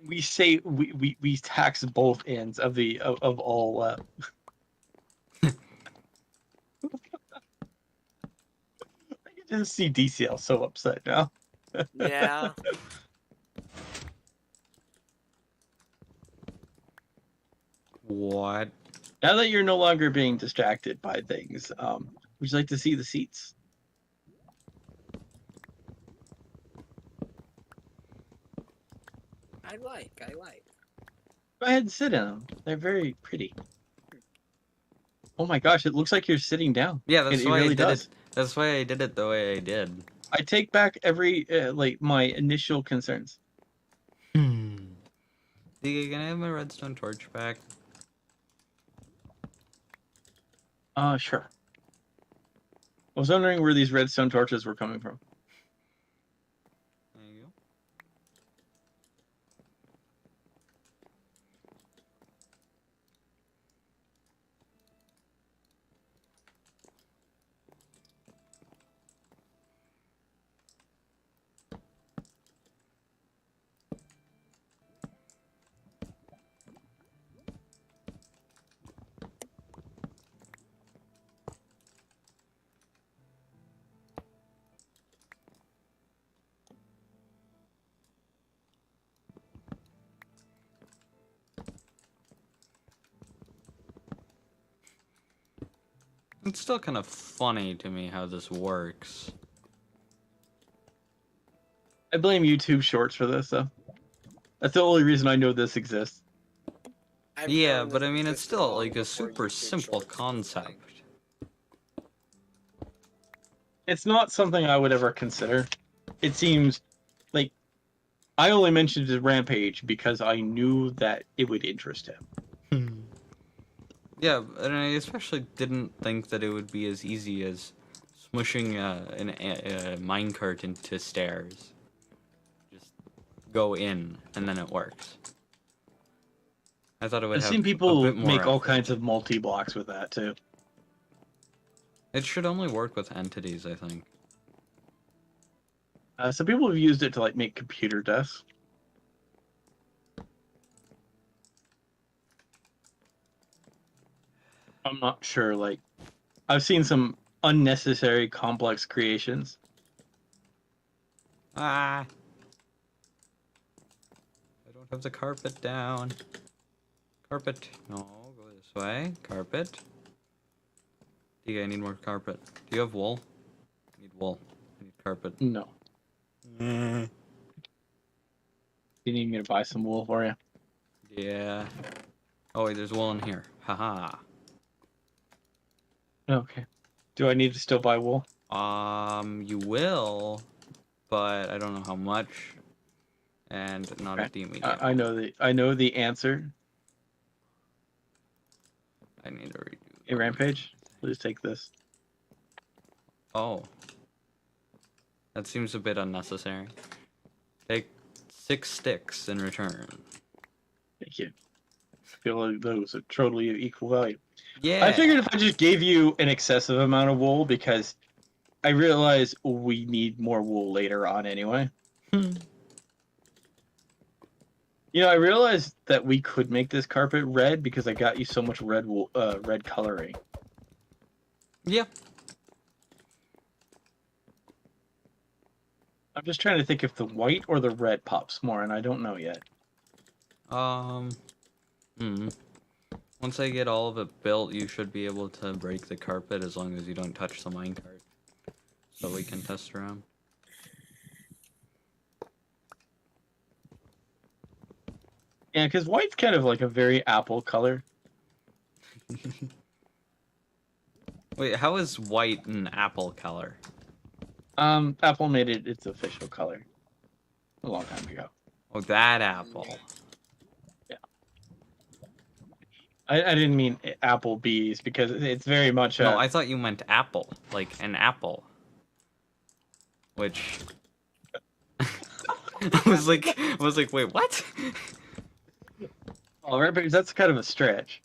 we say we tax both ends of the of all. I can just see DCL so upset now. Yeah. What? Now that you're no longer being distracted by things, would you like to see the seats? I like. Go ahead and sit in them. They're very pretty. Oh my gosh, it looks like you're sitting down. Yeah, that's It why really I did does. it. That's why I did it the way I did. I take back every like my initial concerns. Can I have my redstone torch back? Sure. I was wondering where these redstone torches were coming from. There you go. It's still kind of funny to me how this works. I blame YouTube Shorts for this, though. That's the only reason I know this exists. I've Yeah, known but this I mean, it's existed still long like a before super YouTube simple Shorts was a concept. thing. It's not something I would ever consider. It seems like I only mentioned the Rampage because I knew that it would interest him. Yeah, and I especially didn't think that it would be as easy as smushing a minecart into stairs. Just go in, and then it works. I thought it would I've have seen a people bit more make all effort. kinds of multi-blocks with that too. It should only work with entities, I think. Some people have used it to like make computer desks. I'm not sure. Like, I've seen some unnecessary complex creations. Ah! I don't have the carpet down. Carpet. No, go this way. Carpet. I need more carpet. Do you have wool? I need wool. I need carpet. No. You need me to buy some wool for you? Yeah. Oh wait, there's wool in here. Haha. Okay. Do I need to still buy wool? You will, but I don't know how much, and not Okay. at the immediate. I know the answer. I need to redo. Hey, Rampage, please take this. Oh. That seems a bit unnecessary. Take 6 sticks in return. Thank you. I feel like those are totally of equal value. Yeah. I figured if I just gave you an excessive amount of wool, because I realize we need more wool later on anyway. You know, I realized that we could make this carpet red because I got you so much red wool, red coloring. Yeah. I'm just trying to think if the white or the red pops more, and I don't know yet. Once I get all of it built, you should be able to break the carpet as long as you don't touch the minecart. So we can test around. Yeah, because white's kind of like a very apple color. Wait, how is white an apple color? Apple made it its official color a long time ago. Oh, that apple. I didn't mean Applebee's because it's very much No, I thought you meant apple, like an apple. Which I was like, wait, what? Oh, Rampage, that's kind of a stretch.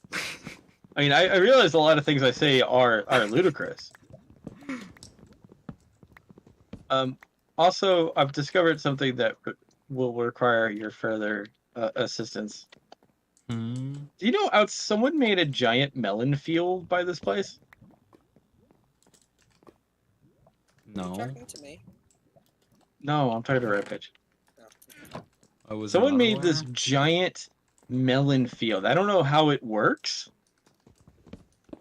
I mean, I realize a lot of things I say are ludicrous. Also, I've discovered something that will require your further assistance. Hmm. Do you know someone made a giant melon field by this place? Are you No, talking to me? No, I'm talking to Rampage. I was. Someone not made this aware. giant melon field. I don't know how it works.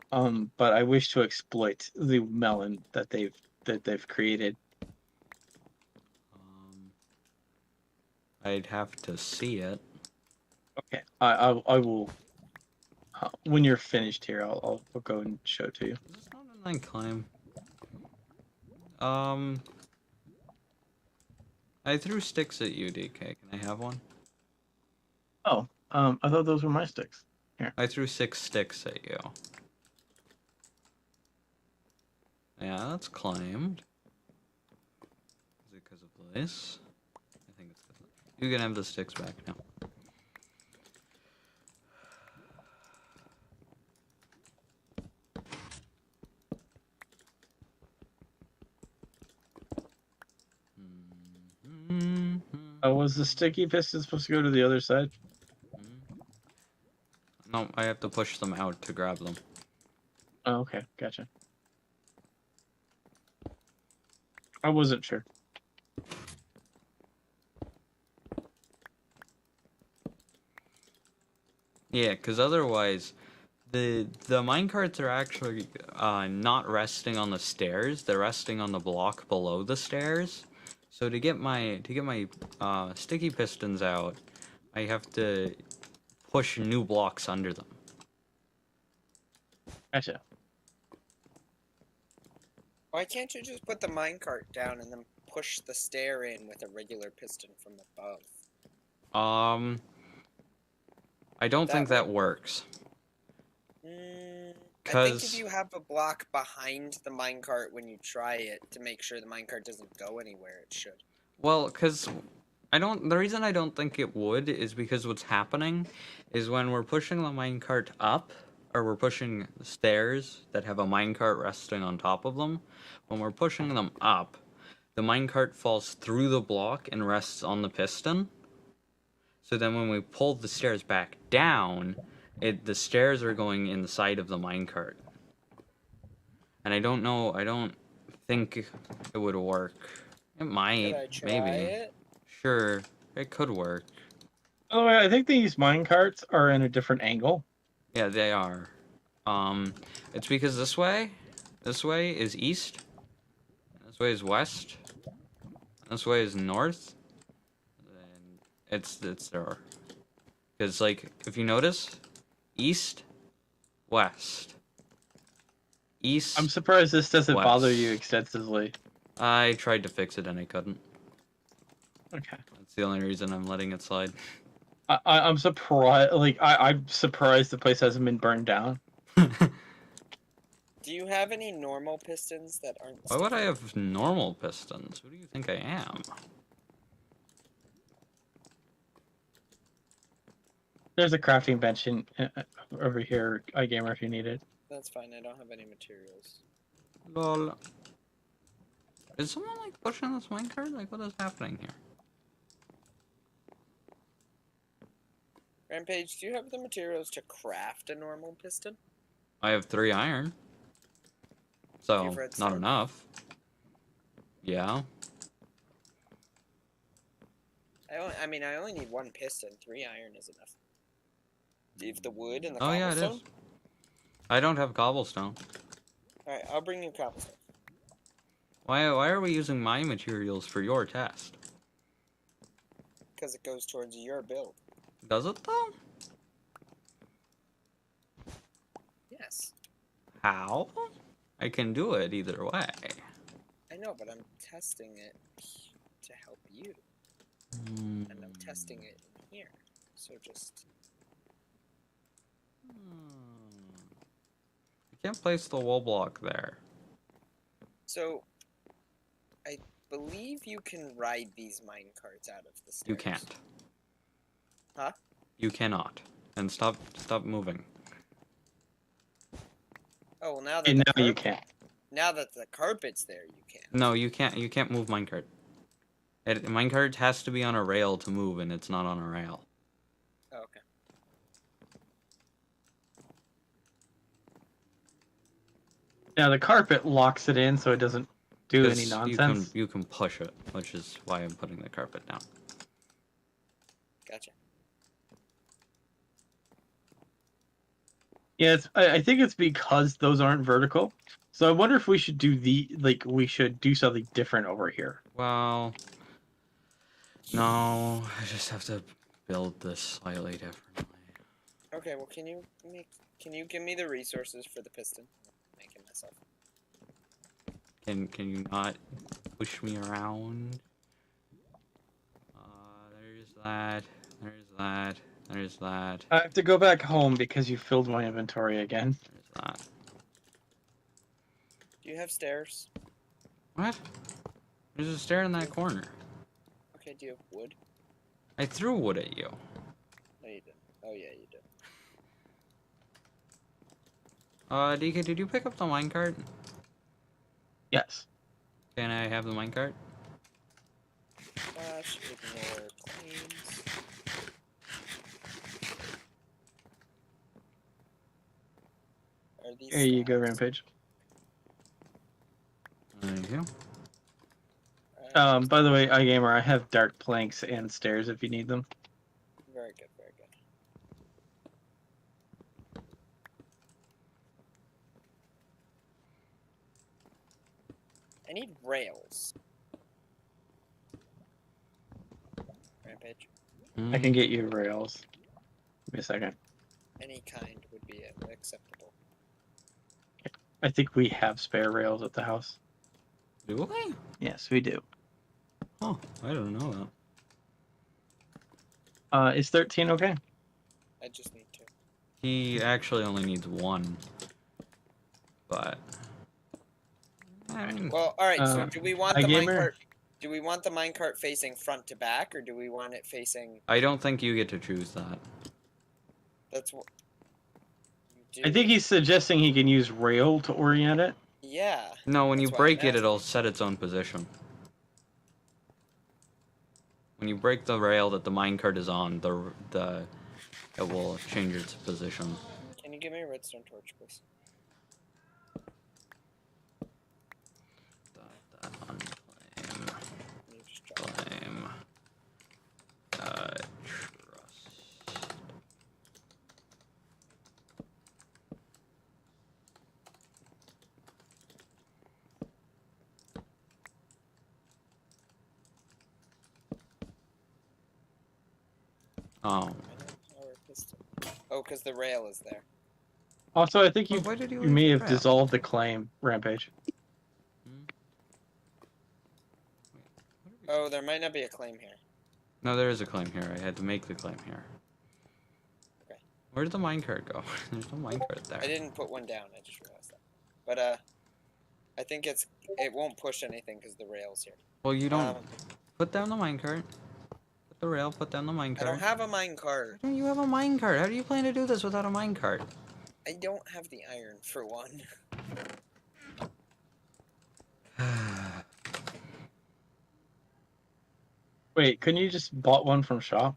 But I wish to exploit the melon that they've created. I'd have to see it. Okay, I will. When you're finished here, I'll go and show it to you. Is this not a night climb? I threw sticks at you, DK. Can I have one? Oh, I thought those were my sticks. I threw 6 sticks at you. Yeah, that's climbed. Is it because of this? I think it's because of... You can have the sticks back now. Was the sticky piston supposed to go to the other side? No, I have to push them out to grab them. Oh, okay, gotcha. I wasn't sure. Yeah, because otherwise, the minecarts are actually not resting on the stairs. They're resting on the block below the stairs. So to get my sticky pistons out, I have to push new blocks under them. Gotcha. Why can't you just put the minecart down and then push the stair in with a regular piston from above? I don't That think that works. I think if Because, you have a block behind the minecart when you try it to make sure the minecart doesn't go anywhere, it should. well, because the reason I don't think it would is because what's happening is when we're pushing the minecart up, or we're pushing stairs that have a minecart resting on top of them, when we're pushing them up, the minecart falls through the block and rests on the piston. So then when we pull the stairs back down, the stairs are going in the side of the minecart. And I don't think it would work. It Could might, I try maybe. it? Sure, it could work. Oh, I think these mine carts are in a different angle. Yeah, they are. It's because this way is east, this way is west, this way is north, and it's there. Because, like, if you notice, east, west. East. I'm surprised this doesn't bother you West. extensively. I tried to fix it and I couldn't. Okay. That's the only reason I'm letting it slide. I'm surprised. Like I'm surprised the place hasn't been burned down. Do you have any normal pistons that aren't Why would I sticky? have normal pistons? Who do you think I am? There's a crafting bench over here, iGamer, if you need it. That's fine, I don't have any materials. Lol. Is someone like pushing this minecart? Like, what is happening here? Rampage, do you have the materials to craft a normal piston? I have 3 iron. So, You've not redstone? enough. Yeah. I only need 1 piston. 3 iron is enough. Do you have the wood and the Oh, yeah, cobblestone? it is. I don't have cobblestone. Alright, I'll bring you cobblestone. Why are we using my materials for your test? Because it goes towards your build. Does it, though? Yes. How? I can do it either way. I know, but I'm testing it to help you. And I'm testing it in here. So just... I can't place the wall block there. So, I believe you can ride these mine carts out of the stairs. You can't. Huh? You cannot. And stop moving. Oh, well now that And the now you carpet- can't. Now that the carpet's there, you can. No, you can't move minecart. Minecart has to be on a rail to move, and it's not on a rail. Oh, okay. Now the carpet locks it in so it doesn't do any 'Cause nonsense. You can push it, which is why I'm putting the carpet down. Gotcha. Yeah, I think it's because those aren't vertical. So I wonder if we should do we should do something different over here. Well, no, I just have to build this slightly differently. Okay, well can you give me the resources for the piston? I'll make it myself. Can you not push me around? There's that. There's that. There's that. I have to go back home because you filled my inventory again. There's that. Do you have stairs? What? There's a stair in that corner. Okay, do you have wood? I threw wood at you. No, you didn't. Oh yeah, you did. DK, did you pick up the minecart? Yes. Can I have the minecart? Slash ignore claims. Are these Here you go, slabs? Rampage. Thank you. Alright, By the way, iGamer, I have dark planks and stairs if you need them. very good, very good. I need rails. Rampage. I can get you rails. Give me a second. Any kind would be acceptable. I think we have spare rails at the house. Do I? Yes, we do. Oh, I don't know that. Is 13 okay? I just need to. He actually only needs one. But I mean, Well, all right. So Uh, do we want hi, the gamer. minecart? Do we want the minecart facing front to back, or do we want it facing? I don't think you get to choose that. That's what you do. I think he's suggesting he can use rail to orient it. Yeah. No, when you That's why I'm break it, asking. it'll set its own position. When you break the rail that the minecart is on, it will change its position. Can you give me a redstone torch, please? Unclaim, Can you just drop it? claim, trust. Oh. I don't know where piston. Oh, because the rail is there. Also, I think you, Why did you you may leave have the rail? dissolved the claim, Rampage. Oh, there might not be a claim here. No, there is a claim here. I had to make the claim here. Okay. Where did the minecart go? There's no minecart there. I didn't put one down. I just realized that. But I think it won't push anything because the rail's here. Well, you don't Um, put down the minecart. Put the rail. Put down the minecart. I don't have a minecart. Why don't you have a minecart? How do you plan to do this without a minecart? I don't have the iron for one. Wait, couldn't you just bought one from shop?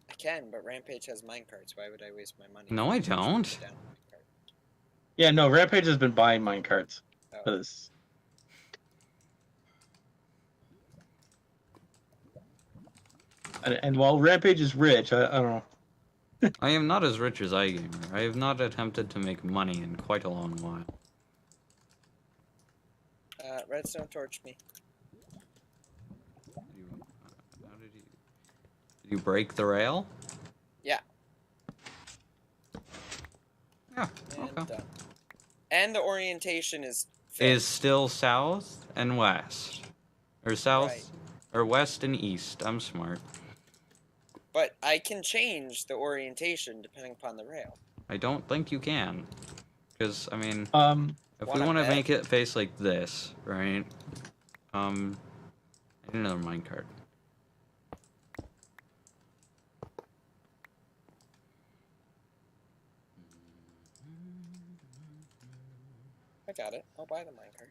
I can, but Rampage has minecarts. Why would I waste my money? No, I don't. Down a minecart? Yeah, no, Rampage has been buying minecarts. Oh. 'Cause- and while Rampage is rich, I don't know. I am not as rich as iGamer. I have not attempted to make money in quite a long while. Redstone torch me. How did you break the rail? Yeah. Yeah. And Okay. done. And the orientation is Is still south and west, or south, Right. or west and east. I'm smart. But I can change the orientation depending upon the rail. I don't think you can, because I mean, if we Wanna want to bet? make it face like this, right? I need another minecart. I got it. I'll buy the minecart.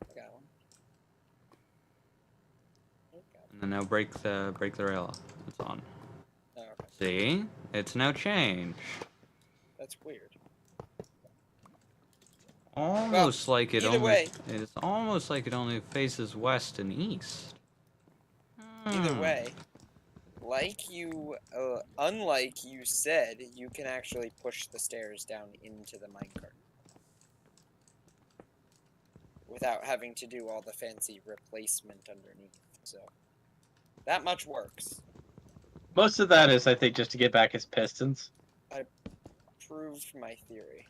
I got one. I got it. And then now break the rail. It's on. Oh, okay. See, it's now changed. That's weird. Almost like it either only. way. It's almost like it only faces west and east. Either Hmm. way, unlike you said, you can actually push the stairs down into the minecart without having to do all the fancy replacement underneath. So that much works. Most of that is, I think, just to get back his pistons. Proved my theory.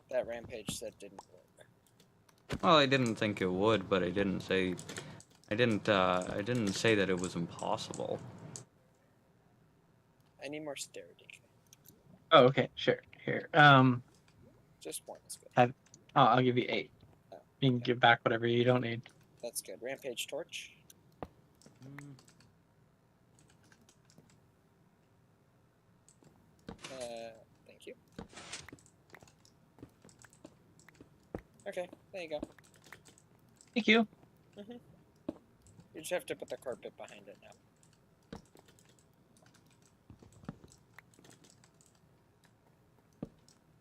That Rampage said didn't work. Well, I didn't think it would, but I didn't say. I didn't say that it was impossible. I need more stair DK. Oh, okay, sure. Here, Just one is good. I'll give you 8. Oh, You can give back whatever you don't need. That's good. Rampage torch. Thank you. Okay, there you go. Thank you. You just have to put the carpet behind it now.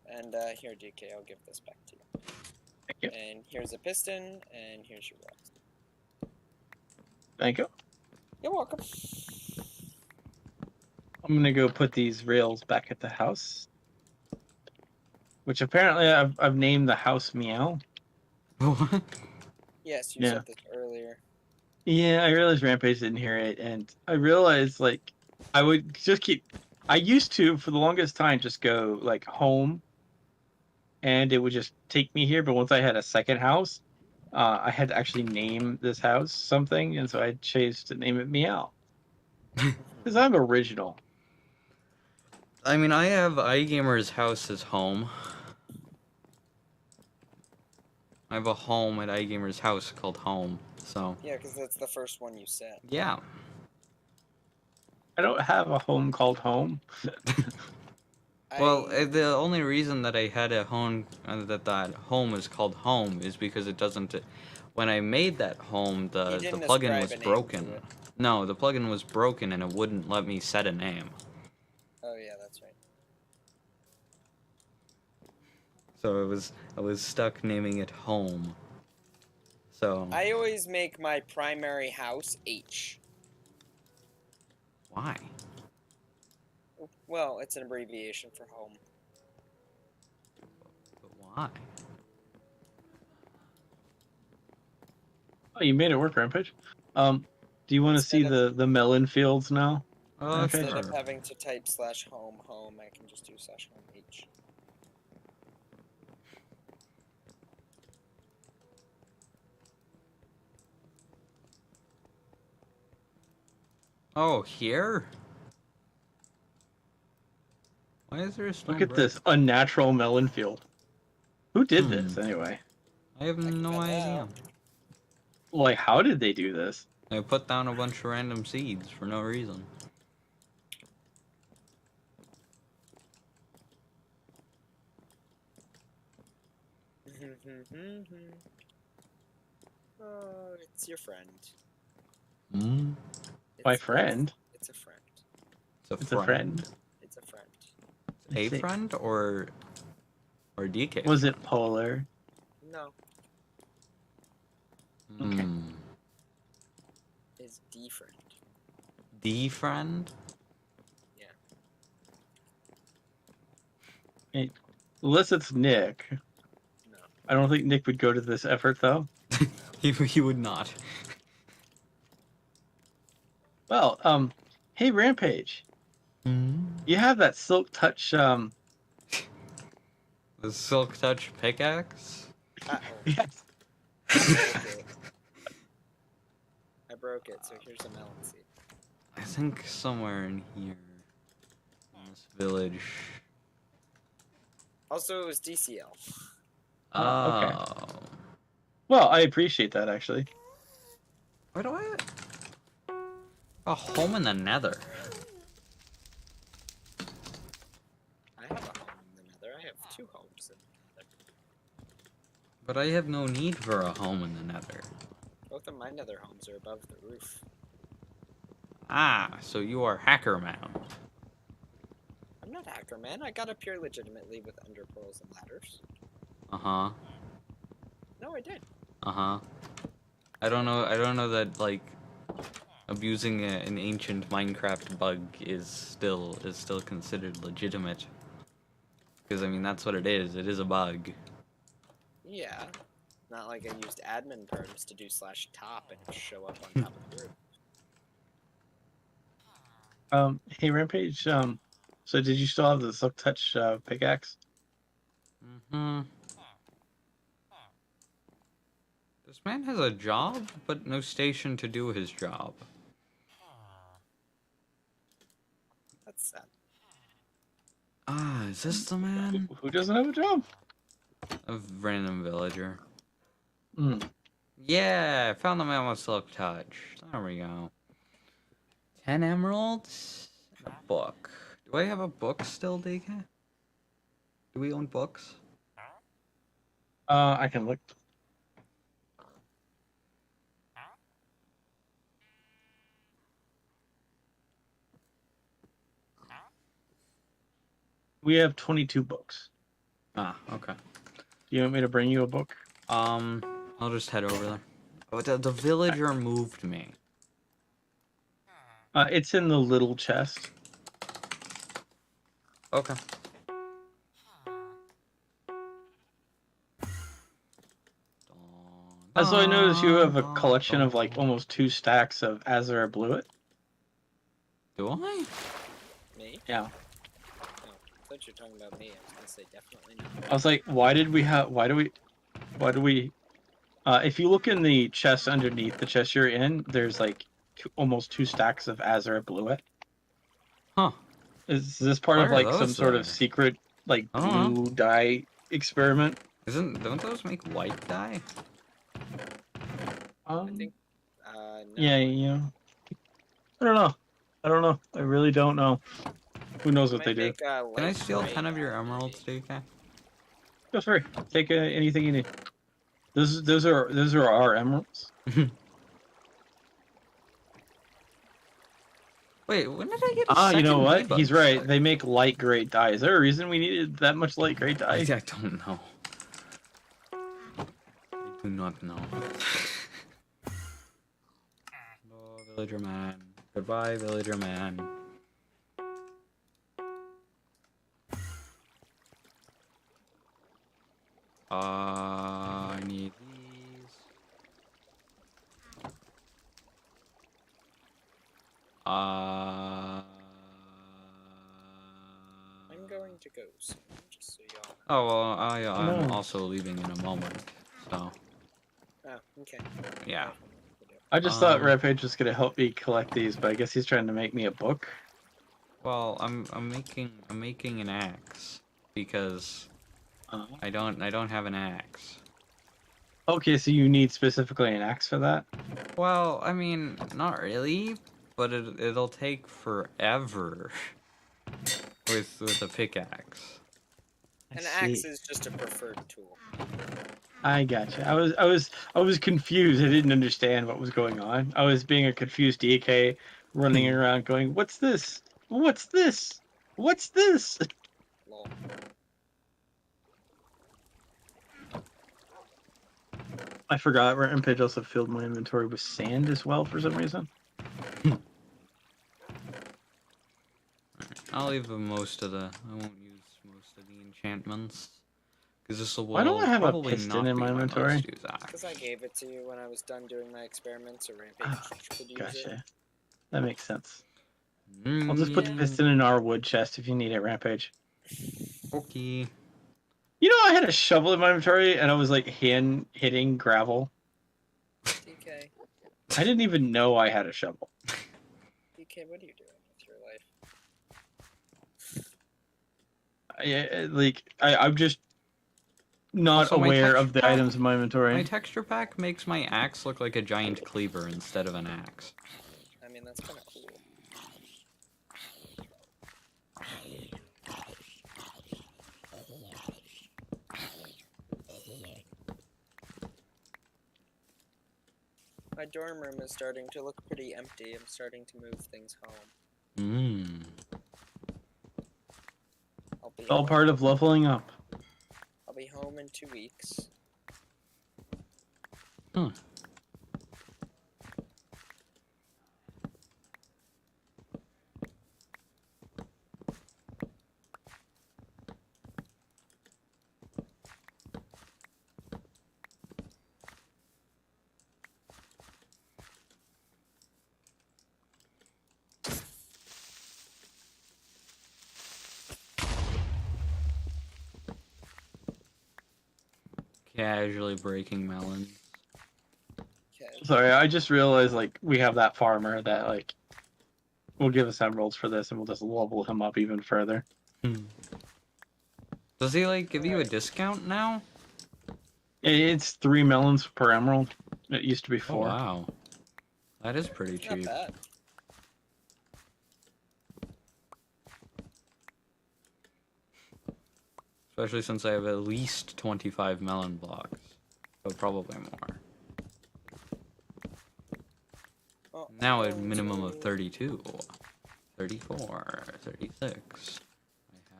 And here, DK, I'll give this back to you. Thank you. And here's a piston, and here's your rail. Thank you. You're welcome. I'm gonna go put these rails back at the house, which apparently I've named the house Meow. What? Yes, you Yeah. said this earlier. Yeah, I realized Rampage didn't hear it, and I realized like I would just keep. I used to for the longest time just go like home, and it would just take me here. But once I had a second house, I had to actually name this house something, and so I chose to name it Meow. Because I'm original. I mean, I have iGamer's house as home. I have a home at iGamer's house called home, so Yeah, because that's the first one you said. yeah. I don't have a home called home. Well, I- the only reason that I had a home that home is called home is because it doesn't. When I made that home, You the didn't plugin ascribe was a name to broken. it. No, the plugin was broken and it wouldn't let me set a name. Oh yeah, that's right. So I was stuck naming it home. So I always make my primary house H. why? Well, it's an abbreviation for home. But why? Oh, you made it work, Rampage. Do you want to see Instead the melon fields now? Okay, Instead of sure. having to type /home, I can just do /home H. Oh, here? Why is there a stone Look at brick? this unnatural melon field. Who did this Hmm. anyway? I have I can no find idea. out. Like, how did they do this? I put down a bunch of random seeds for no reason. Oh, it's your friend. Hmm? My friend. It's a friend. It's a friend. It's a friend. A It's friend or DK? Was it polar? No, Okay. Hmm. it's D friend. D friend? Unless it's Nick. No. I don't think Nick would go to this effort though. He would not. Well, hey Rampage, Hmm? you have that Silk Touch The Silk Touch pickaxe? Uh-oh. yes. I broke it, so here's a melon seed. I think somewhere in here. In this village. Also, it was DCL. Oh, okay. Oh. Well, I appreciate that actually. Why do I a home in the nether? I have a home in the nether. I have 2 homes in the nether. But I have no need for a home in the nether. Both of my nether homes are above the roof. Ah, so you are Hacker Man. I'm not Hacker Man. I got up here legitimately with underpearls and ladders. Uh-huh. No, I did. Uh-huh. I don't know that, like, abusing an ancient Minecraft bug is still considered legitimate. Because, I mean, that's what it is. It is a bug. Yeah. Not like I used admin perms to do /top and show up on top of the roof. Hey Rampage, so did you still have the Silk Touch pickaxe? Mm-hmm. This man has a job, but no station to do his job. That's sad. Ah, is this the man? Who doesn't have a job? A random villager. Hmm. Yeah, I found the man with Silk Touch. There we go. 10 emeralds? And a book. Do I have a book still, DK? Do we own books? I can look. We have 22 books. Ah, okay. Do you want me to bring you a book? I'll just head over there. Oh, the villager moved me. It's in the little chest. Okay. So I noticed you have a collection of like almost 2 stacks of Azure Bluet. Do I? Me? Yeah. No. I thought you were talking about me. I was gonna say definitely not. I was like, why do we If you look in the chest underneath the chest you're in, there's like almost 2 stacks of Azure Bluet. Huh. Is this part Why of are like some those sort there? of secret like I don't know. blue dye experiment? Don't those make white dye? I think. No. Yeah, you know. I don't know. I don't know. I really don't know. Who knows what Might they do? make, Can I light steal gray 10 of your dye, emeralds, maybe. DK? Go for it. Take anything you need. Those are our emeralds. Wait, when did I get a Ah, you know second what? debug He's right. bug? They make light gray dye. Is there a reason we needed that much light gray I dye? don't know. I do not know. Oh, villager man. Goodbye, villager man. I need these. I'm going to go soon, just so y'all. Oh well, I'm No. also leaving in a moment. So Oh, okay. yeah. I just thought Um, Rampage was gonna help me collect these, but I guess he's trying to make me a book. Well, I'm making an axe because I don't have an axe. Okay, so you need specifically an axe for that? Well, I mean, not really, but it'll take forever with a pickaxe. I An see. axe is just a preferred tool. I gotcha. I was confused. I didn't understand what was going on. I was being a confused DK running around going, "What's this? What's this? What's this?" Lol. I forgot Rampage also filled my inventory with sand as well for some reason. I'll leave most of the. I won't use most of the enchantments because this will Why don't I have a probably piston not in be my my inventory? most used axe. Because I gave it to you when I was done doing my experiments, so Rampage Ah, could use it. Gotcha. That makes sense. I'll just put the Mm, piston in our wood chest if you need it, Rampage. Okay. You know, I had a shovel in my inventory and I was like hand hitting gravel. DK, I didn't even know I had a shovel. DK, what are you doing with your life? I'm just not Also, my aware texture of the pack- items in my inventory. My texture pack makes my axe look like a giant cleaver instead of an axe. I mean, that's kind of cool. My dorm room is starting to look pretty empty. I'm starting to move things home. Mmm. I'll be It's all home. part of leveling up. I'll be home in 2 weeks. Huh. Casually breaking melons. Okay. Sorry, I just realized like we have that farmer that like will give us emeralds for this and we'll just level him up even further. Does he like give you a discount now? It's 3 melons per emerald. It used to be Oh 4. wow. That is pretty Not cheap. bad. Especially since I have at least 25 melon blocks. But probably more. Well, Now I'm a going minimum to- of 32, 34, 36.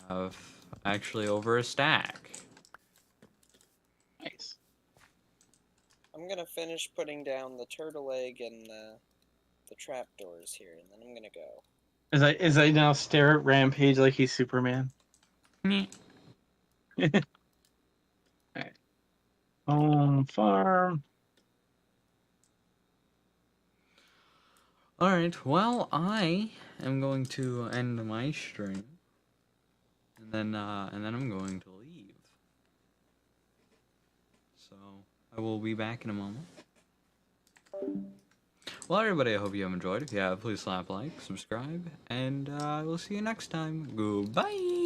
I have actually over a stack. Nice. I'm gonna finish putting down the turtle egg and the trapdoors here, and then I'm gonna go. As I now stare at Rampage like he's Superman. Meh. Alright. Home farm. Alright, well, I am going to end my stream. And then I'm going to leave. So, I will be back in a moment. Well, everybody, I hope you have enjoyed. If you have, please slap like, subscribe, and I will see you next time. Goodbye!